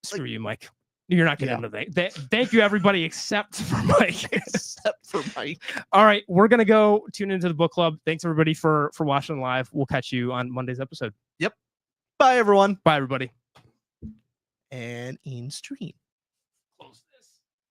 screw you, Mike. You're not getting into that. Thank you, everybody, except for Mike. Except for Mike. All right, we're gonna go tune into the book club. Thanks, everybody, for watching live. We'll catch you on Monday's episode. Yep. Bye, everyone. Bye, everybody. And in stream.